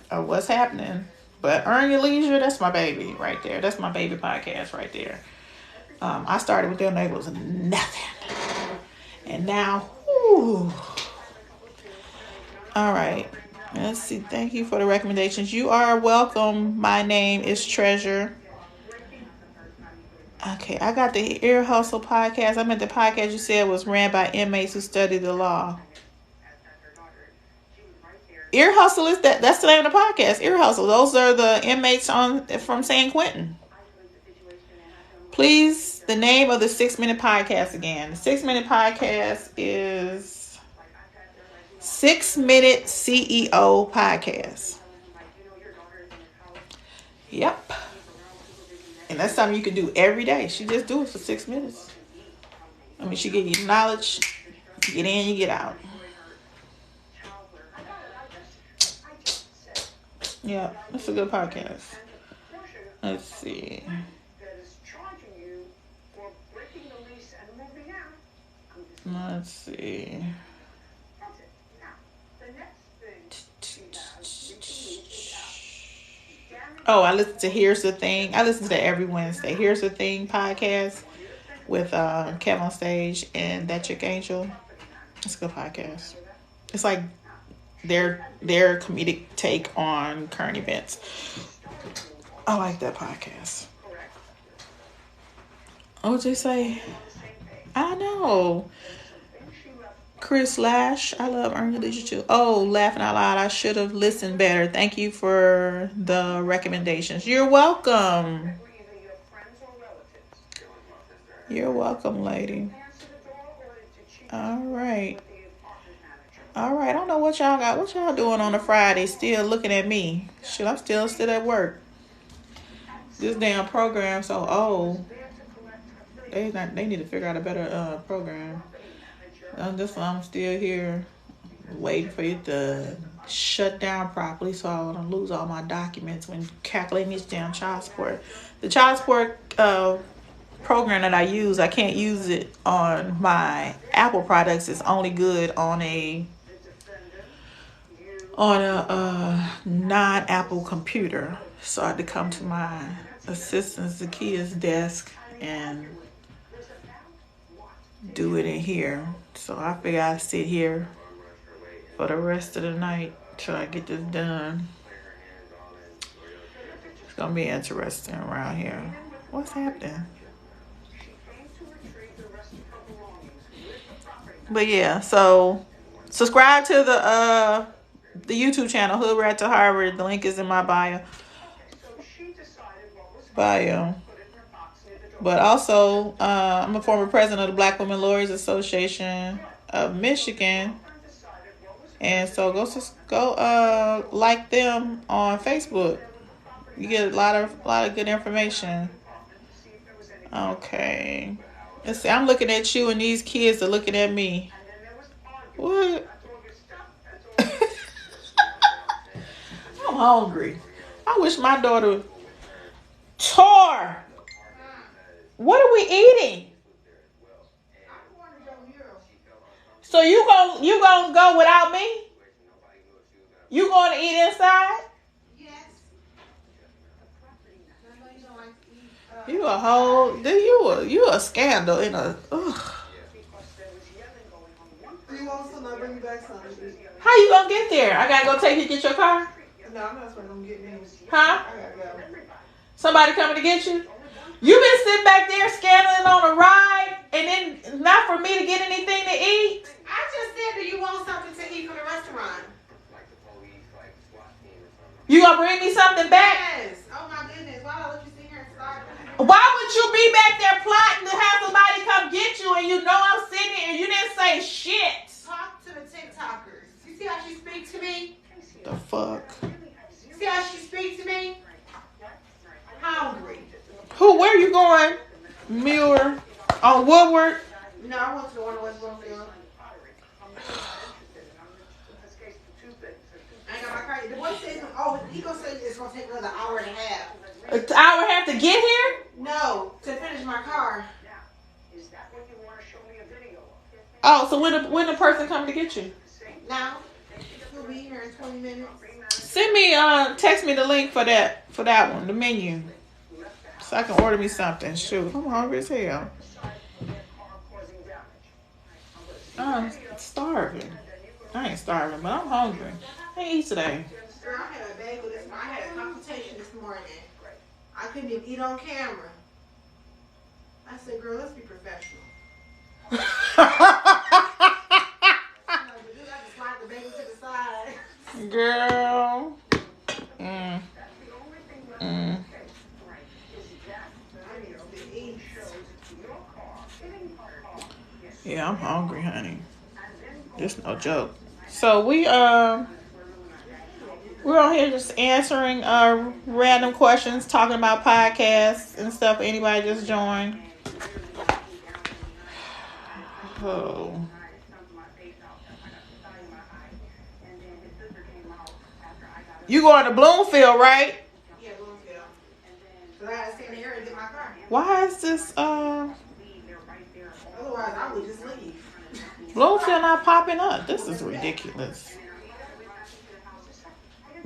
of what's happening. But Earn Your Leisure, that's my baby right there. That's my baby podcast right there. I started with them, it was nothing. And now, whoo. All right. Let's see. Thank you for the recommendations. You are welcome. My name is Treasure. Okay, I got the Ear Hustle podcast. I meant the podcast you said was ran by inmates who study the law. Ear Hustle is that's the name of the podcast. Ear Hustle. Those are the inmates from San Quentin. Please, the name of the 6-Minute podcast again. The 6-Minute podcast is 6-Minute CEO podcast. Yep. And that's something you can do every day. She just do it for 6 minutes. I mean, she give you knowledge. You get in, you get out. Yeah, that's a good podcast. Let's see. Let's see. Oh, I listen to Here's the Thing. I listen to every Wednesday. Here's the Thing podcast with Kevin on Stage and That Chick Angel. It's a good podcast. It's like their comedic take on current events. I like that podcast. What would you say? I know. Chris Lash, I love Earn Your Leisure too. Oh, laughing out loud, I should have listened better. Thank you for the recommendations. You're welcome. You're welcome, lady. All right. I don't know what y'all got. What y'all doing on a Friday? Still looking at me. Shit, I'm still at work. This damn program so old. They need to figure out a better program. That's why I'm still here waiting for it to shut down properly so I don't lose all my documents when calculating this damn child support. The child support program that I use, I can't use it on my Apple products. It's only good on a non-Apple computer. So I had to come to my assistant Zakia's desk and do it in here. So I figure I'll sit here for the rest of the night till I get this done. It's gonna be interesting around here. What's happening? But yeah, so subscribe to the YouTube channel, Hoodrat2Harvard. The link is in my bio. But also, I'm a former president of the Black Women Lawyers Association of Michigan. And so go like them on Facebook. You get a lot of good information. Okay. Let's see. I'm looking at you and these kids are looking at me. What? I'm hungry. I wish my daughter tore. What are we eating? So you gonna go without me? You going to eat inside? Yes. You a whole, you a scandal in a. Ugh. You want some? I'll bring you back some. How you gonna get there? I gotta go take you to get your car? No, I'm not gonna get me. Huh? I gotta go. Somebody coming to get you? You been sitting back there scanning on a ride and then not for me to get anything to eat? I just said, do you want something to eat from the restaurant? You gonna bring me something back? Yes. Oh my goodness. Why don't I let you sit here and start? Why would you be back there plotting to have somebody come get you and you know I'm sitting here and you didn't say shit? Talk to the TikTokers. You see how she speaks to me? The fuck? See how she speaks to me? Hungry. Who? Where you going? Muir on Woodward? No, I want to go on the West Bloomfield. I ain't got my car. The boy says, oh, he gonna say it's gonna take another hour and a half. An hour and a half to get here? No, to finish my car. Oh, so when the person coming to get you? Now, he'll be here in 20 minutes. Send me text me the link for that one, the menu. So I can order me something. Shoot, I'm hungry as hell. I'm starving. I ain't starving, but I'm hungry. I ain't eat today. Girl, I had a bagel this morning. I had a consultation this morning. I couldn't even eat on camera. I said, girl, let's be professional. I just slide the bagel to the side. Girl. Yeah, I'm hungry, honey. Just no joke. So we're on here just answering random questions, talking about podcasts and stuff. Anybody just joined? Oh. You going to Bloomfield, right? Yeah, Bloomfield. So I had to stay in the area and get my car. Why is this Otherwise, I would just leave. Bloomfield not popping up? This is ridiculous.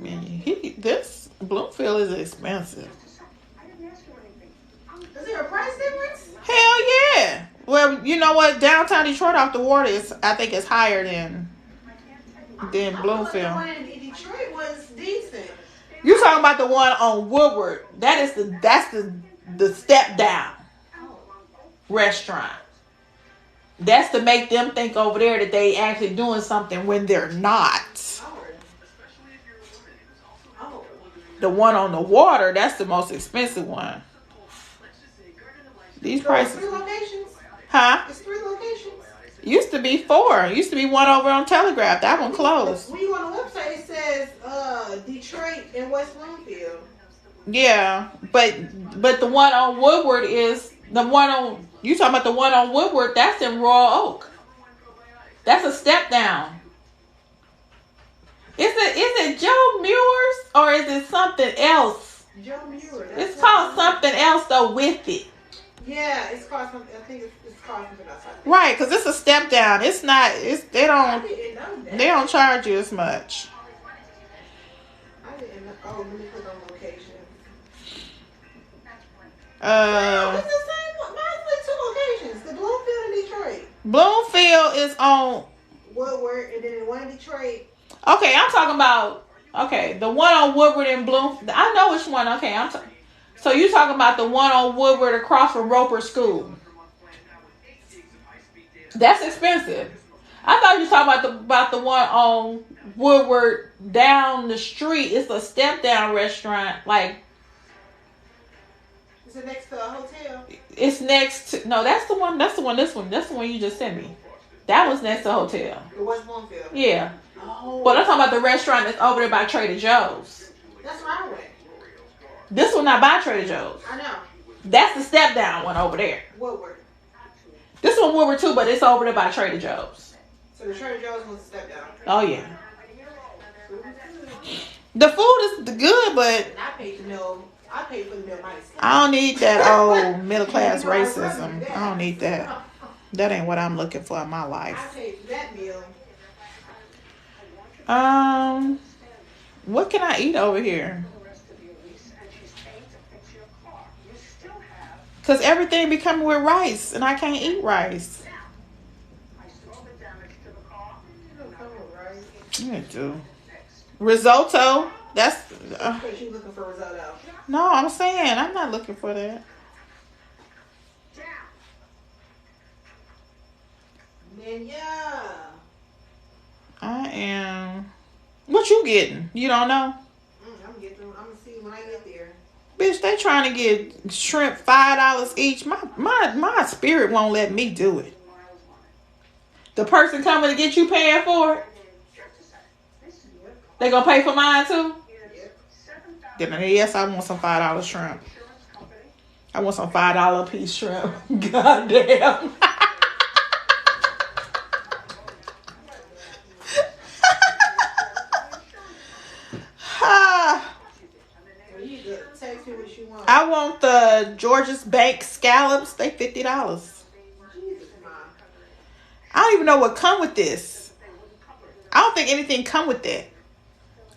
Man, this Bloomfield is expensive. Is there a price difference? Hell yeah. Well, you know what? Downtown Detroit off the water I think it's higher than Bloomfield. The one in Detroit was decent. You talking about the one on Woodward? That's the step down restaurant. That's to make them think over there that they actually doing something when they're not. The one on the water, that's the most expensive one. These prices. 3 locations? Huh? It's 3 locations. Used to be 4. Used to be one over on Telegraph. That one closed. When you go on the website, it says Detroit and West Bloomfield. Yeah, but the one on Woodward is the one on. You talking about the one on Woodward? That's in Royal Oak. That's a step down. Is it Joe Muir's or is it something else? Joe Muir. It's called something else though with it. Yeah, it's called something. I think it's called something else. Right, because it's a step down. It's not. They don't charge you as much. I didn't know. Oh, let me click on location. No, it's the same one. Mine's like 2 locations. The Bloomfield and Detroit. Bloomfield is on Woodward, and then the one in Detroit. Okay, I'm talking about the one on Woodward and Bloomfield. I know which one. Okay, so you talking about the one on Woodward across from Roper School? That's expensive. I thought you were talking about the one on Woodward down the street. It's a step down restaurant. Like, is it next to a hotel? It's next to that's the one. That's the one you just sent me. That was next to a hotel. The West Bloomfield. Yeah. Oh. But I'm talking about the restaurant that's over there by Trader Joe's. That's where I went. This one not by Trader Joe's. I know. That's the step down one over there. Woodward. This one Woodward too, but it's over there by Trader Joe's. So the Trader Joe's was a step down. Oh yeah. The food is good, but I paid the meal. I paid for the meal myself. I don't need that old middle class racism. I don't need that. That ain't what I'm looking for in my life. I paid for that meal. What can I eat over here? Cause everything be coming with rice, and I can't eat rice. I do. Risotto. That's. You looking for risotto? No, I'm saying I'm not looking for that. Yeah. I am. What you getting? You don't know? I'm gonna see when I get there. Bitch, they trying to get shrimp $5 each. My spirit won't let me do it. The person coming to get you paying for it? They gonna pay for mine too? Then yes, I want some $5 shrimp. I want some $5 piece shrimp. Goddamn. I want the George's Bank scallops. They $50. I don't even know what come with this. I don't think anything come with that.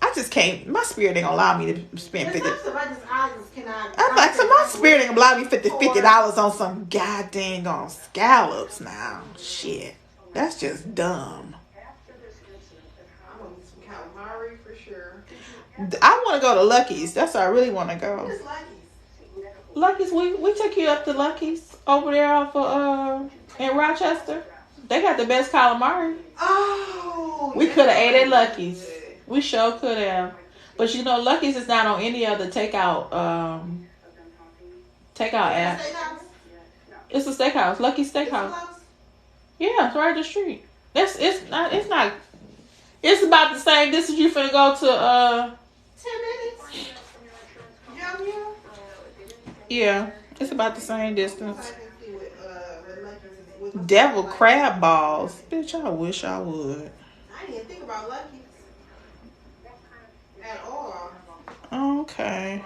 I just can't. My spirit ain't gonna allow me to spend $50. I'm like, so my spirit ain't gonna allow me $50 on some goddamn on scallops now. Shit, that's just dumb. I want some calamari for sure. I want to go to Lucky's. That's where I really want to go. What is Lucky's, Lucky's? we took you up to Lucky's over there off of in Rochester. They got the best calamari. Oh, we could have ate at Lucky's. We sure could have. But you know, Lucky's is not on any other takeout app. It's a steakhouse. Lucky's Steakhouse. Yeah, it's right up the street. It's not. It's about the same distance you finna go to 10 minutes. Yeah, it's about the same distance. Devil crab balls. Bitch, I wish I would. I didn't even think about Lucky's at all. Okay.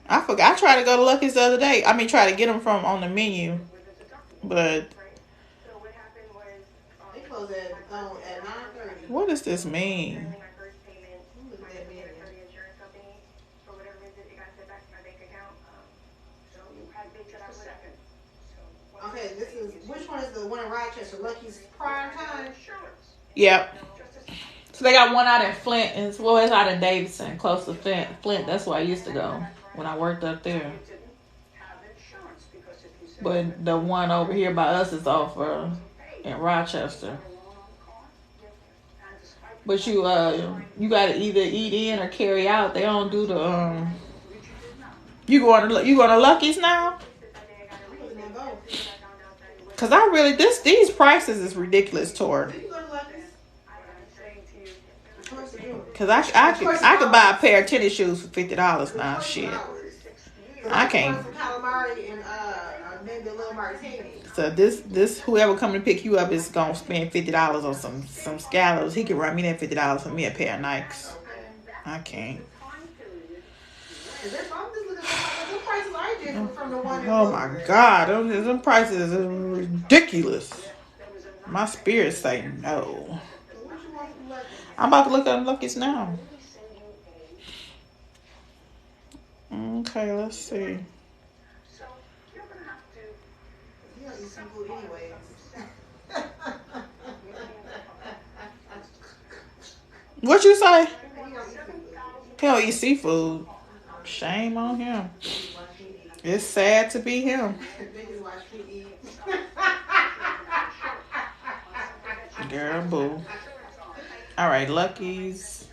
I forgot. I tried to go to Lucky's the other day. I mean, try to get them from on the menu. But. They close at 9:30. What does this mean? Okay, which one is the one in Rochester? Lucky's prime time? Yep. So they got one out in Flint, and it's out in Davidson, close to Flint. That's where I used to go when I worked up there. But the one over here by us is off in Rochester. But you gotta either eat in or carry out. They don't do the You going to Lucky's now? Cause I really these prices is ridiculous, Tor. Cause I could buy a pair of tennis shoes for $50 now. Shit, I can't. So this whoever coming to pick you up is gonna spend $50 on some scallops. He can run me that $50 for me a pair of Nikes. I can't. Oh my God, them prices are ridiculous. My spirit say no. I'm about to look at Lucky's now. Okay, let's see. What you say? He don't eat seafood. Shame on him. It's sad to be him. Girl, boo. All right, Lucky's.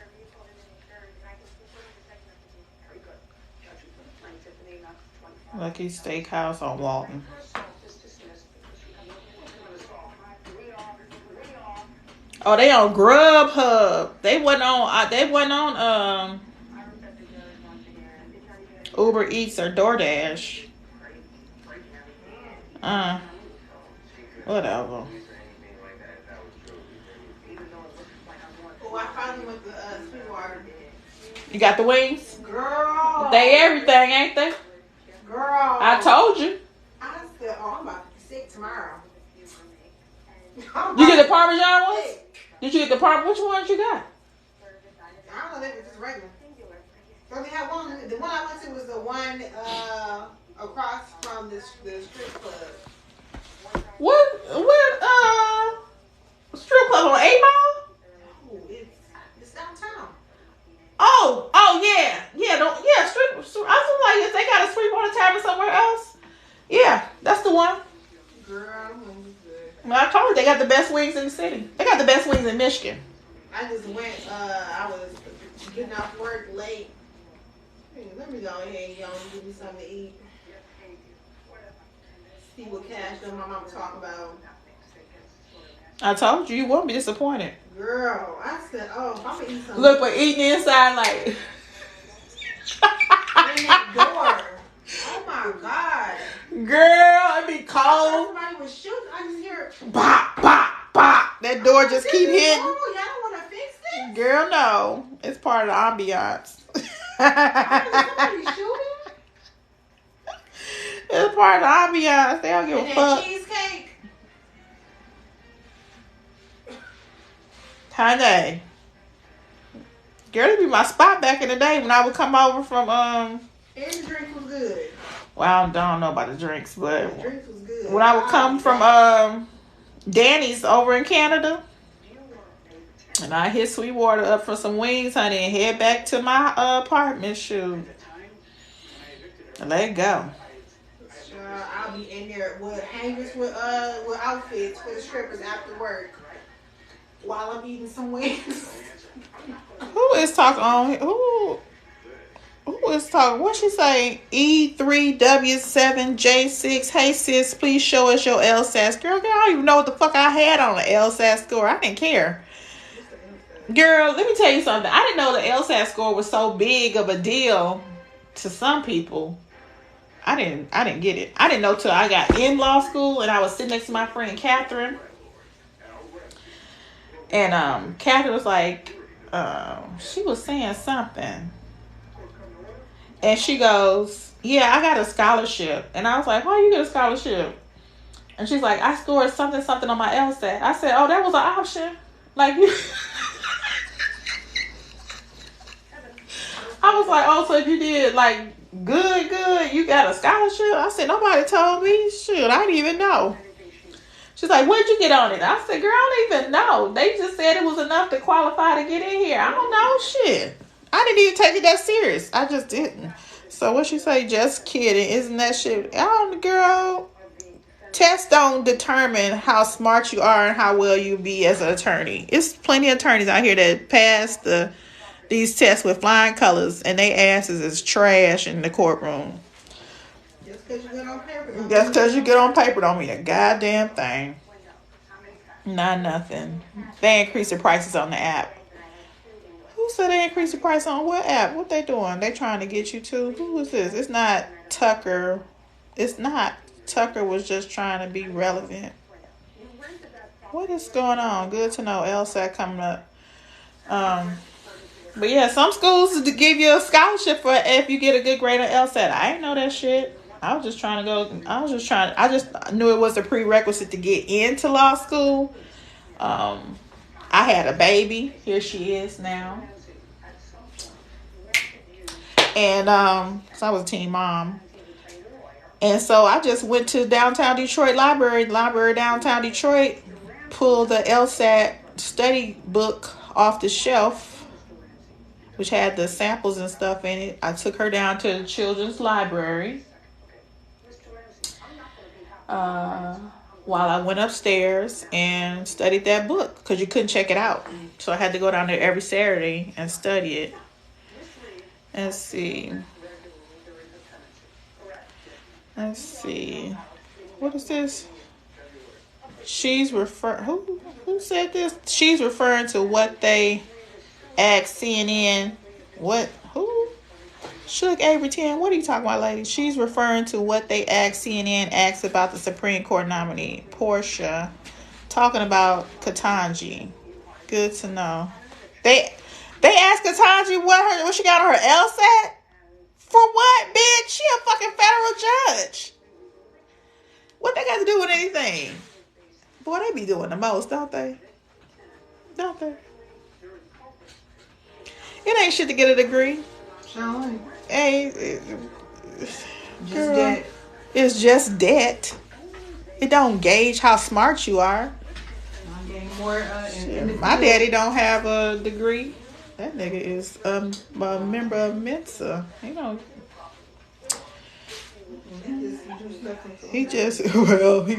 Lucky's Steakhouse on Walton. Oh, they on Grubhub. They wasn't on Uber Eats or DoorDash. Whatever. Oh, I finally went to Sweetwater. You got the wings? Girl. They everything, ain't they? Girl. I told you. I said, oh, I'm about to be sick tomorrow. You get the Parmesan ones? Did you get the Parmesan? Which ones you got? I don't know, they were just regular. So they had one. The one I went to was the one across from the strip club. What strip club on 8 Mile? Oh, it's downtown. Oh yeah. Strip. I was like, if they got a Sweetwater Tavern somewhere else. Yeah, that's the one. Girl, was good. I told you they got the best wings in the city. They got the best wings in Michigan. I just went. I was getting off work late. Hey, let me go ahead and give me something to eat. See what Cash and my mama talk about. I told you won't be disappointed. Girl, I said, oh, I'm gonna eat something. Look, we're eating inside like. In that door. Oh my God. Girl, it be cold. Somebody was shooting. I just hear. Bop, bop, bop. That door just keep hitting. Oh, y'all want to fix this? Girl, no. It's part of the ambiance. Somebody shooting? It's part of the ambiance. They don't give a fuck. Cheesecake. Honey. Girl, it'd be my spot back in the day when I would come over from And the drink was good. Well, I don't know about the drinks, but The drinks was good. when I would come from Danny's over in Canada, and I hit Sweetwater up for some wings, honey, and head back to my apartment, shoot. Let it go. I'll be in there with hangers with outfits for the strippers after work while I'm eating some wings. Who is talking on? Who is talking? What she say? E3W7J6. Hey sis, please show us your LSAT. Girl, I don't even know what the fuck I had on the LSAT score. I didn't care. Girl, let me tell you something. I didn't know the LSAT score was so big of a deal to some people. I didn't get it. I didn't know till I got in law school and I was sitting next to my friend Catherine. And Catherine was like, she was saying something. And she goes, yeah, I got a scholarship. And I was like, why you get a scholarship? And she's like, I scored something on my LSAT. I said, oh, that was an option. Like, you. I was like, oh, so you did, like, good, you got a scholarship? I said, nobody told me. Shoot, I didn't even know. She's like, what'd you get on it? I said, girl, I don't even know. They just said it was enough to qualify to get in here. I don't know, shit. I didn't even take it that serious. I just didn't. So what she say? Just kidding. Isn't that shit? I don't, girl. Tests don't determine how smart you are and how well you be as an attorney. It's plenty of attorneys out here that pass these tests with flying colors and they asses is trash in the courtroom. Just because you get on paper. Just because you get on paper don't mean a goddamn thing. Not nothing. They increase the prices on the app. Who said they increase the price on what app? What they doing? They trying to get you to? Who is this? It's not Tucker. It's not. Tucker was just trying to be relevant. What is going on? Good to know. LSAT coming up. But yeah, some schools give you a scholarship for if you get a good grade on LSAT. I didn't know that shit. I was just trying to go. I just knew it was a prerequisite to get into law school. I had a baby. Here she is now. And so I was a teen mom. And so I just went to downtown Detroit library downtown Detroit, pulled the LSAT study book off the shelf, which had the samples and stuff in it. I took her down to the children's library. while I went upstairs and studied that book because you couldn't check it out. So I had to go down there every Saturday and study it. Let's see. What is this? Who said this? She's referring to what they asked CNN. Who? Shook Avery 10. What are you talking about, lady? She's referring to what they asked CNN asked about the Supreme Court nominee, Portia, talking about Ketanji. Good to know. They asked Ketanji what she got on her LSAT? For what, bitch? She a fucking federal judge. What they got to do with anything? Boy, they be doing the most, don't they? Don't they? It ain't shit to get a degree. Sound like Hey, just debt. It's just debt. It don't gauge how smart you are. I'm getting more. My daddy don't have a degree. That nigga is a member of Mensa. You know. He just well he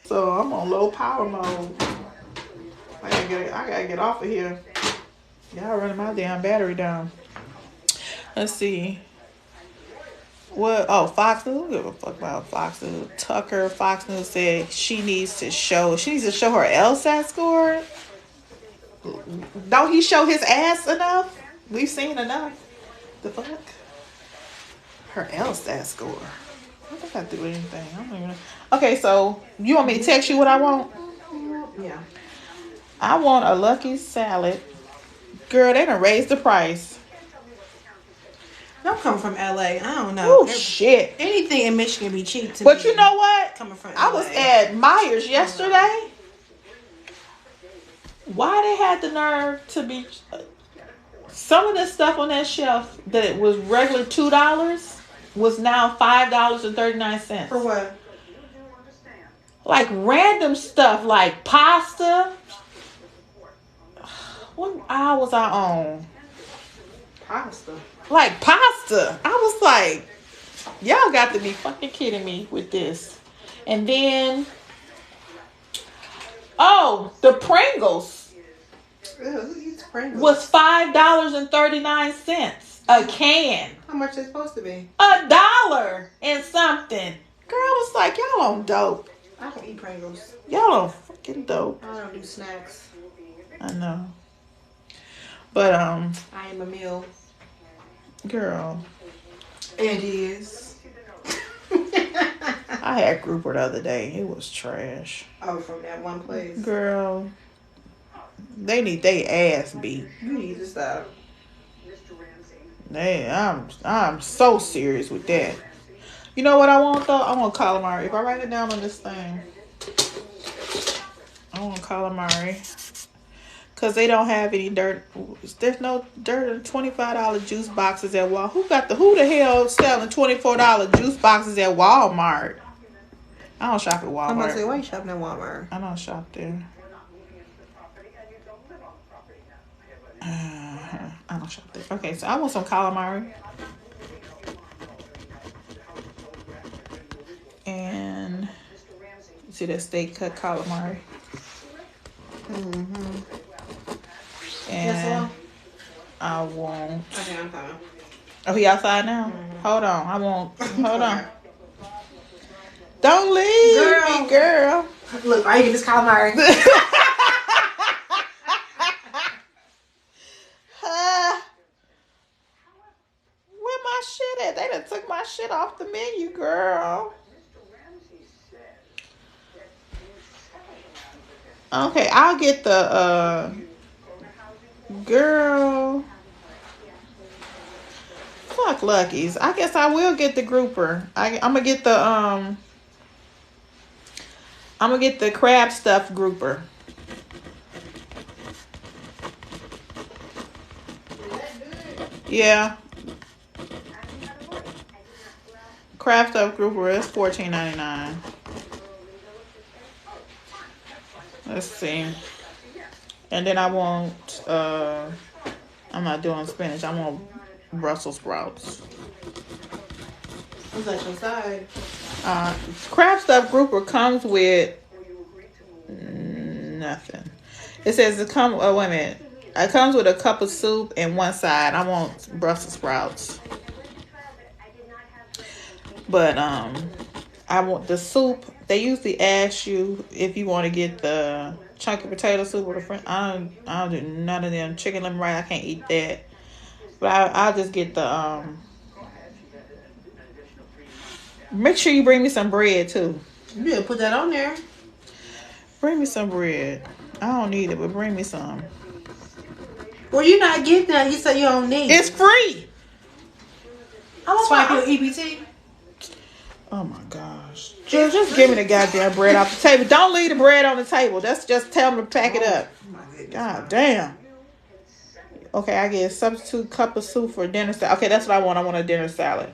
So I'm on low power mode. I gotta get off of here. Y'all running my damn battery down. Let's see. What? Oh, Fox News. Who give a fuck about Fox News? Tucker. Fox News said she needs to show her LSAT score. Don't he show his ass enough? We've seen enough. The fuck? Her LSAT score. What does that do anything? I don't even know. Okay, so you want me to text you what I want? Yeah. I want a Lucky salad. Girl, they done raised the price. Don't come from LA. I don't know. Oh shit. Anything in Michigan be cheap to me. But you know what? Coming from I LA. was at Myers yesterday. Why they had the nerve to be some of the stuff on that shelf that was regular $2 was now $5.39. For what? Like random stuff like pasta. What aisle was I on? Pasta. Like pasta. I was like, y'all got to be fucking kidding me with this. And then, the Pringles. Ew, who eats Pringles? Was $5.39 a can. How much is it supposed to be? $1 and something. Girl, I was like, y'all on dope. I don't eat Pringles. Y'all on fucking dope. I don't do snacks. I know. But I am a meal. girl. It is. I had grouper the other day. It was trash. Oh, from that one place. Girl. They need their ass beat. You need to stop. I'm so serious with that. You know what I want though? I want calamari. If I write it down on this thing, I want calamari. Cause they don't have any dirt. There's no dirt in $25 juice boxes at Walmart. Who the hell selling $24 juice boxes at Walmart? I don't shop at Walmart. I'm gonna say, why you shopping at Walmart? I don't shop there. I don't shop there. Okay, so I want some calamari. And you see that steak cut calamari. Mm-hmm. And I want. Okay, I'm coming. Oh, he outside now? Mm-hmm. Hold on. Don't leave me, girl. Look, are you getting this calamari? Where my shit at? They done took my shit off the menu, girl. Okay, I'll get the girl. Fuck Lucky's. I guess I will get the grouper. I'm gonna get the crab stuffed grouper. Yeah. Crab stuffed grouper is $14.99. Let's see. And then I want I'm not doing spinach. I want Brussels sprouts. What's that your side? Crab Stuff grouper comes with nothing. It says it come. Oh, wait a minute. It comes with a cup of soup and one side. I want Brussels sprouts, but I want the soup. They usually ask you if you want to get the chunky potato soup or the French. I don't do none of them. Chicken lemon rice, I can't eat that. But I'll just get the Make sure you bring me some bread too. Yeah, put that on there. Bring me some bread. I don't need it, but bring me some. Well, you're not getting that. You said you don't need It's free. Swipe your EBT. Oh my gosh. Just give me the goddamn bread off the table. Don't leave the bread on the table. That's just tell them to pack it up. God damn. Okay, I get a substitute cup of soup for dinner salad. Okay, that's what I want. I want a dinner salad.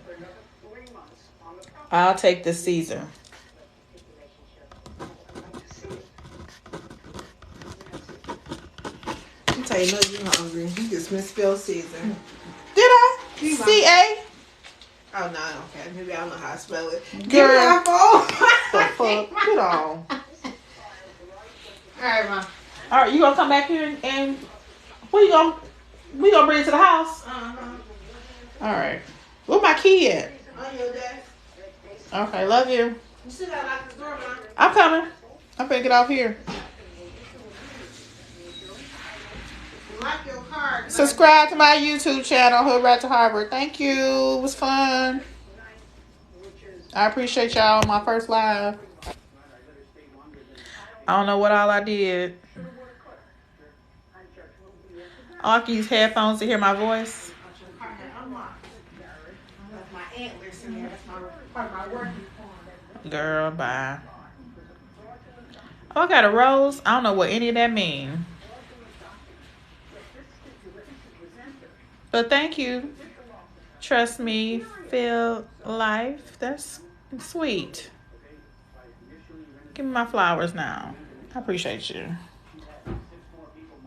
I'll take the Caesar. I tell you, no, you're hungry. You just misspelled Caesar. Did I? C-A? Oh, no, I don't care. Maybe I don't know how to spell it. Girl. Give me my phone. The fuck? Get on. All right, Mom. All right, you gonna come back here and we gonna bring it to the house? Uh-huh. All right. Where my key at? On your desk. Okay, love you. You still gotta lock the door, Mom. I'm coming. I'm gonna get off here. Lock your car. Subscribe to my YouTube channel, Hoodrat2Harvard. Thank you. It was fun. I appreciate y'all on my first live. I don't know what all I did. Oh, I can use headphones to hear my voice. My antlers in there. That's part of my working phone. Girl, bye. Oh, I got a rose. I don't know what any of that means. But thank you. Trust me, feel life. That's sweet. Give me my flowers now. I appreciate you.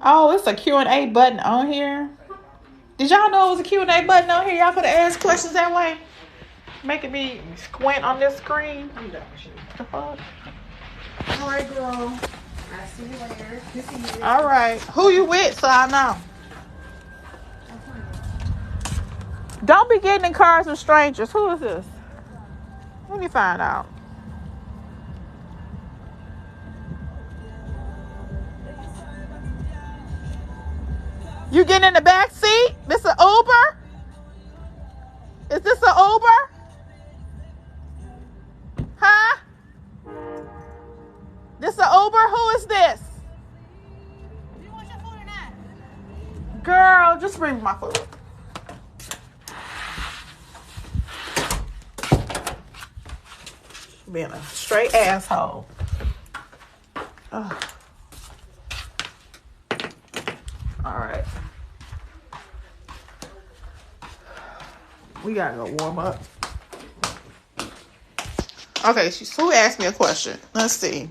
Oh, it's a Q&A button on here. Did y'all know it was a Q&A button on here? Y'all could have asked questions that way. Making me squint on this screen. I'm done with you. The fuck? All right, girl. I'll see you later. See you. All right. Who you with so I know? Don't be getting in cars with strangers. Who is this? Let me find out. You getting in the back seat? This an Uber? Is this an Uber? Huh? This an Uber? Who is this? Do you want your food or not? Girl, just bring me my food. Being a straight asshole. Ugh. All right. We gotta go warm up. Okay, Sue asked me a question. Let's see.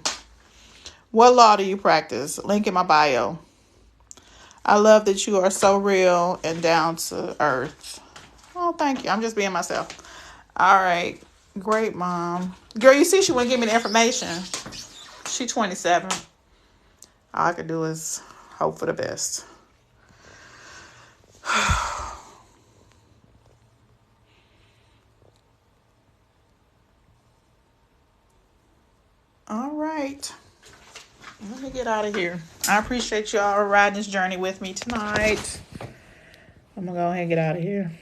What law do you practice? Link in my bio. I love that you are so real and down to earth. Oh, thank you. I'm just being myself. All right. Great, Mom. Girl, you see she wouldn't give me the information. She 27. All I could do is hope for the best. All right. Let me get out of here. I appreciate y'all riding this journey with me tonight. I'm going to go ahead and get out of here.